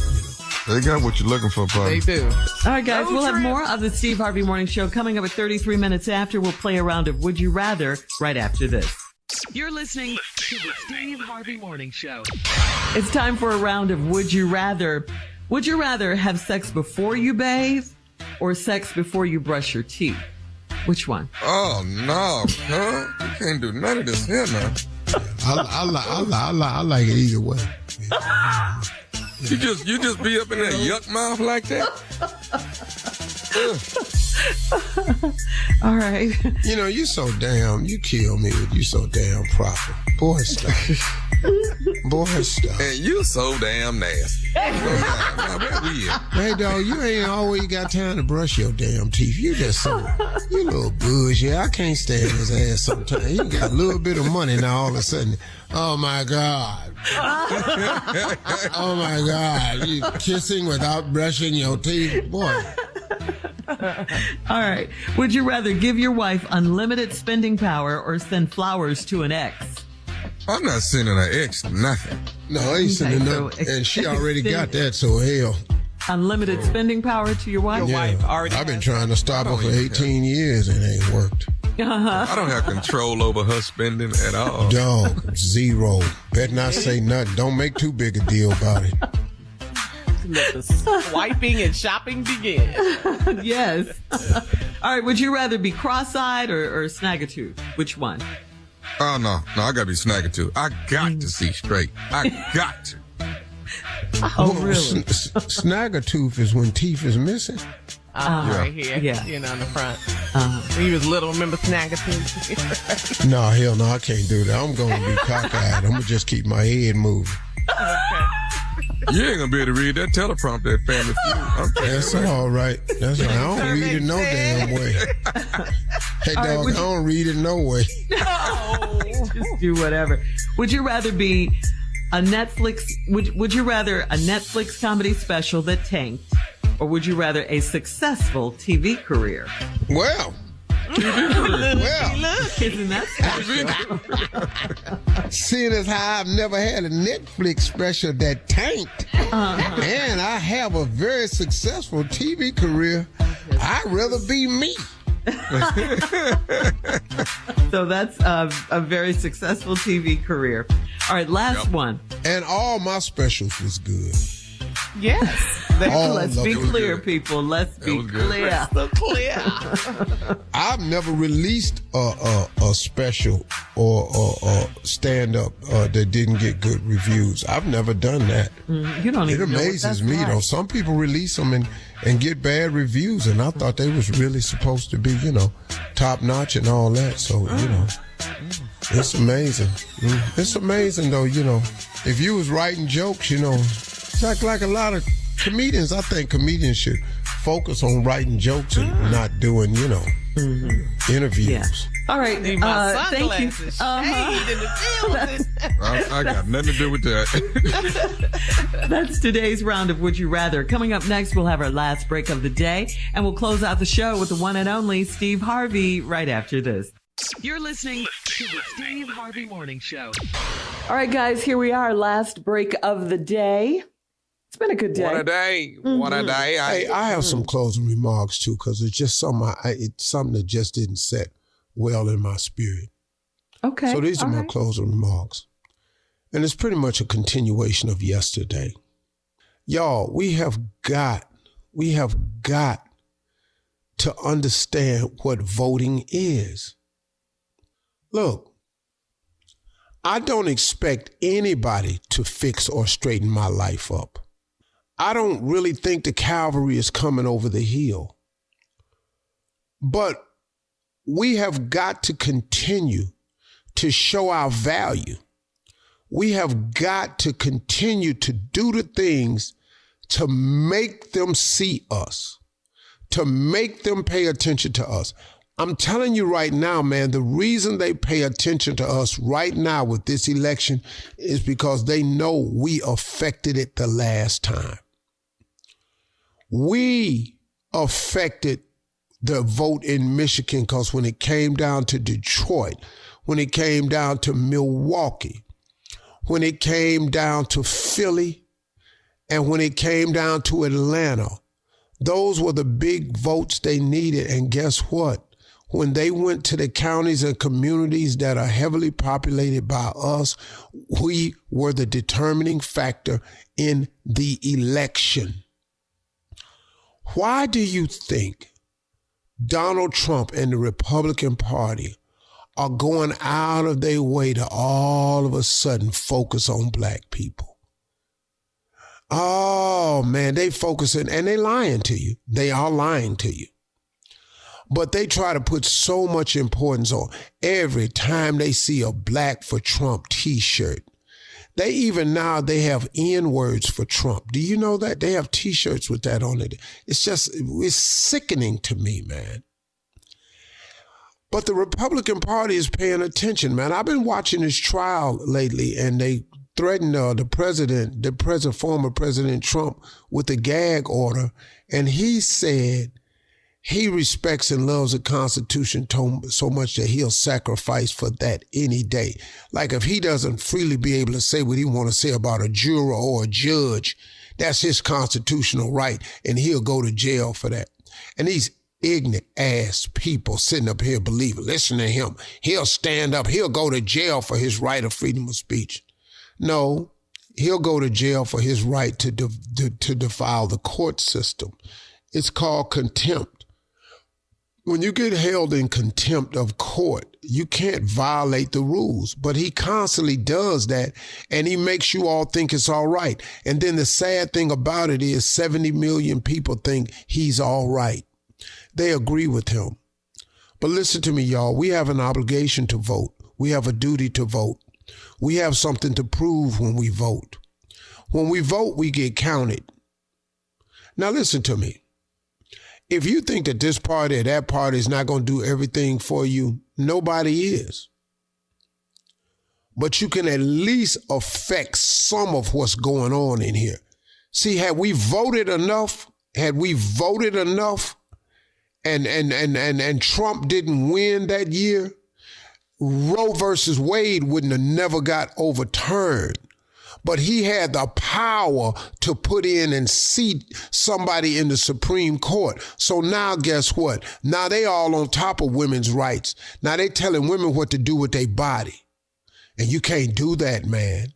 they got what you're looking for, probably. They do. All right, guys, we'll have more of the Steve Harvey Morning Show coming up at 33 minutes after. We'll play a round of Would You Rather right after this. You're listening to the Steve Harvey Morning Show. It's time for a round of Would You Rather. Would you rather have sex before you bathe or sex before you brush your teeth? Which one? Oh, no, huh? You can't do none of this here now. I like it either way. You just be up in that yuck mouth like that? All right. You know, you kill me with you so damn proper. Boy, stop. Boy, stop. And you so damn nasty. Now, where we at? Hey, dog, you ain't always got time to brush your damn teeth. You little bullshit. I can't stand his ass sometimes. He got a little bit of money now all of a sudden. Oh, my God. Oh, my God. You kissing without brushing your teeth? Boy. All right. Would you rather give your wife unlimited spending power or send flowers to an ex? I'm not sending an ex nothing. No, I ain't sending nothing. And she already got that, so hell. Unlimited spending power to your wife? Your wife already I've been trying to stop her for 18 years and it ain't worked. I don't have control over her spending at all. Dog, zero. Better not say nothing. Don't make too big a deal about it. Let the swiping and shopping begin. Yes. All right. Would you rather be cross-eyed or snag-a-tooth? Which one? Oh, no, I gotta be snagging I got to see straight. I got to. Oh, really? Snag-a-tooth is when teeth is missing. Right here. Yeah. You know, in the front. When you was little, remember Snaggatooth? No, hell no, I can't do that. I'm going to be cockeyed. I'm going to just keep my head moving. Okay. You ain't gonna be able to read that teleprompter at Family Feud. That's all right. That's all right. I don't read it no damn way. Hey, dog, I don't read it no way. No. Just do whatever. Would you rather be a Netflix, would you rather a Netflix comedy special that tanked, or would you rather a successful TV career? Well, isn't that special? Seeing as how I've never had a Netflix special that tanked, and I have a very successful TV career, I'd rather be me. So that's a very successful TV career. All right, last one. And all my specials was good. Yes. Let's be clear, people. Let's be clear. So clear. I've never released a special or stand-up that didn't get good reviews. I've never done that. You don't even know what amazes that's me, like. though. Some people release them and get bad reviews, and I thought they was really supposed to be, top-notch and all that. So, it's amazing. It's amazing, though, If you was writing jokes, it's like a lot of comedians. I think comedians should focus on writing jokes and not doing, interviews. Yeah. All right. Need my Thank you. sunglasses. Shade in the building. I got nothing to do with that. That's today's round of Would You Rather. Coming up next, we'll have our last break of the day, and we'll close out the show with the one and only Steve Harvey right after this. You're listening to the Steve Harvey Morning Show. All right, guys, here we are. Last break of the day. It's been a good day. What a day. What a day. Hey, I have some closing remarks, too, because it's just something that just didn't set well in my spirit. Okay. So these are my closing remarks. And it's pretty much a continuation of yesterday. Y'all, we have got to understand what voting is. Look, I don't expect anybody to fix or straighten my life up. I don't really think the cavalry is coming over the hill. But we have got to continue to show our value. We have got to continue to do the things to make them see us, to make them pay attention to us. I'm telling you right now, man, the reason they pay attention to us right now with this election is because they know we affected it the last time. We affected the vote in Michigan because when it came down to Detroit, when it came down to Milwaukee, when it came down to Philly, and when it came down to Atlanta, those were the big votes they needed. And guess what? When they went to the counties and communities that are heavily populated by us, we were the determining factor in the election. Why do you think Donald Trump and the Republican Party are going out of their way to all of a sudden focus on black people? Oh, man, they focusing and they lying to you. They are lying to you. But they try to put so much importance on every time they see a Black for Trump t-shirt. They have N-words for Trump. Do you know that? They have t-shirts with that on it. It's sickening to me, man. But the Republican Party is paying attention, man. I've been watching this trial lately, and they threatened former President Trump with a gag order, and he said he respects and loves the Constitution so much that he'll sacrifice for that any day. Like if he doesn't freely be able to say what he want to say about a juror or a judge, that's his constitutional right, and he'll go to jail for that. And these ignorant ass people sitting up here believing, listen to him. He'll stand up. He'll go to jail for his right of freedom of speech. No, he'll go to jail for his right to defile the court system. It's called contempt. When you get held in contempt of court, you can't violate the rules, but he constantly does that, and he makes you all think it's all right. And then the sad thing about it is 70 million people think he's all right. They agree with him. But listen to me, y'all. We have an obligation to vote. We have a duty to vote. We have something to prove when we vote. When we vote, we get counted. Now listen to me. If you think that this party or that party is not going to do everything for you, nobody is. But you can at least affect some of what's going on in here. See, had we voted enough, and Trump didn't win that year, Roe versus Wade wouldn't have never got overturned. But he had the power to put in and seat somebody in the Supreme Court. So now guess what? Now they all on top of women's rights. Now they telling women what to do with their body. And you can't do that, man.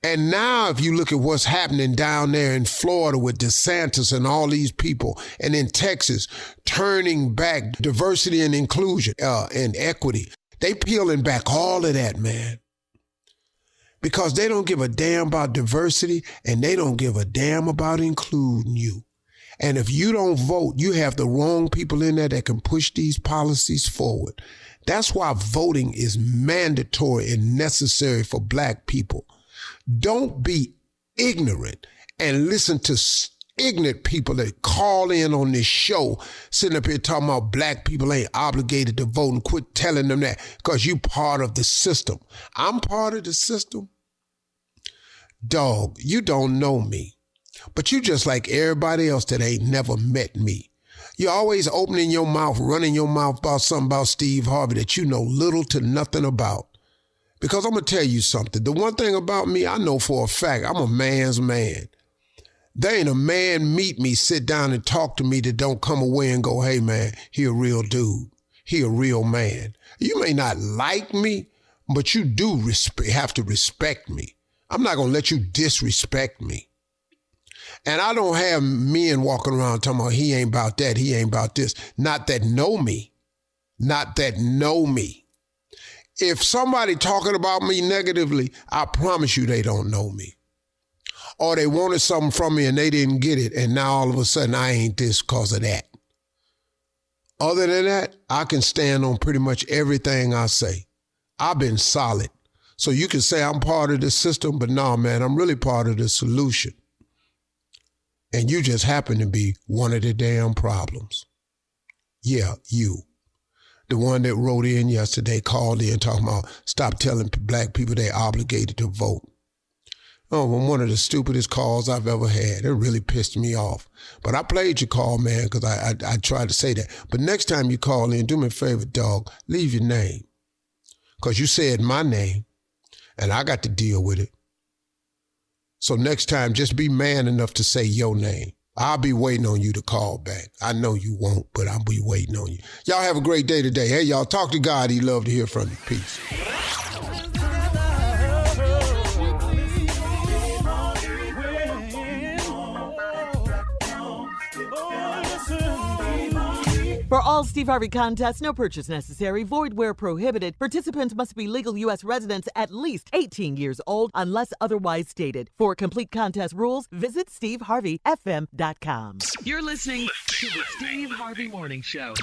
And now if you look at what's happening down there in Florida with DeSantis and all these people, and in Texas, turning back diversity and inclusion and equity, they peeling back all of that, man. Because they don't give a damn about diversity and they don't give a damn about including you. And if you don't vote, you have the wrong people in there that can push these policies forward. That's why voting is mandatory and necessary for black people. Don't be ignorant and listen to ignorant people that call in on this show, sitting up here talking about black people ain't obligated to vote, and quit telling them that because you part of the system. I'm part of the system. Dog, you don't know me, but you just like everybody else that ain't never met me. You're always opening your mouth, running your mouth about something about Steve Harvey that you know little to nothing about. Because I'm going to tell you something. The one thing about me, I know for a fact, I'm a man's man. There ain't a man meet me, sit down and talk to me that don't come away and go, hey, man, he a real dude. He a real man. You may not like me, but you do have to respect me. I'm not going to let you disrespect me. And I don't have men walking around talking about he ain't about that, he ain't about this. Not that know me. Not that know me. If somebody talking about me negatively, I promise you they don't know me. Or they wanted something from me and they didn't get it, and now all of a sudden I ain't this because of that. Other than that, I can stand on pretty much everything I say. I've been solid. So you can say I'm part of the system, but no, man, I'm really part of the solution. And you just happen to be one of the damn problems. Yeah, you. The one that wrote in yesterday, called in talking about stop telling black people they're obligated to vote. Oh, one of the stupidest calls I've ever had. It really pissed me off. But I played your call, man, because I tried to say that. But next time you call in, do me a favor, dog, leave your name. Because you said my name, and I got to deal with it. So next time, just be man enough to say your name. I'll be waiting on you to call back. I know you won't, but I'll be waiting on you. Y'all have a great day today. Hey, y'all, talk to God. He'd love to hear from you. Peace. For all Steve Harvey contests, no purchase necessary, void where prohibited. Participants must be legal U.S. residents at least 18 years old unless otherwise stated. For complete contest rules, visit SteveHarveyFM.com. You're listening to the Steve Harvey Morning Show.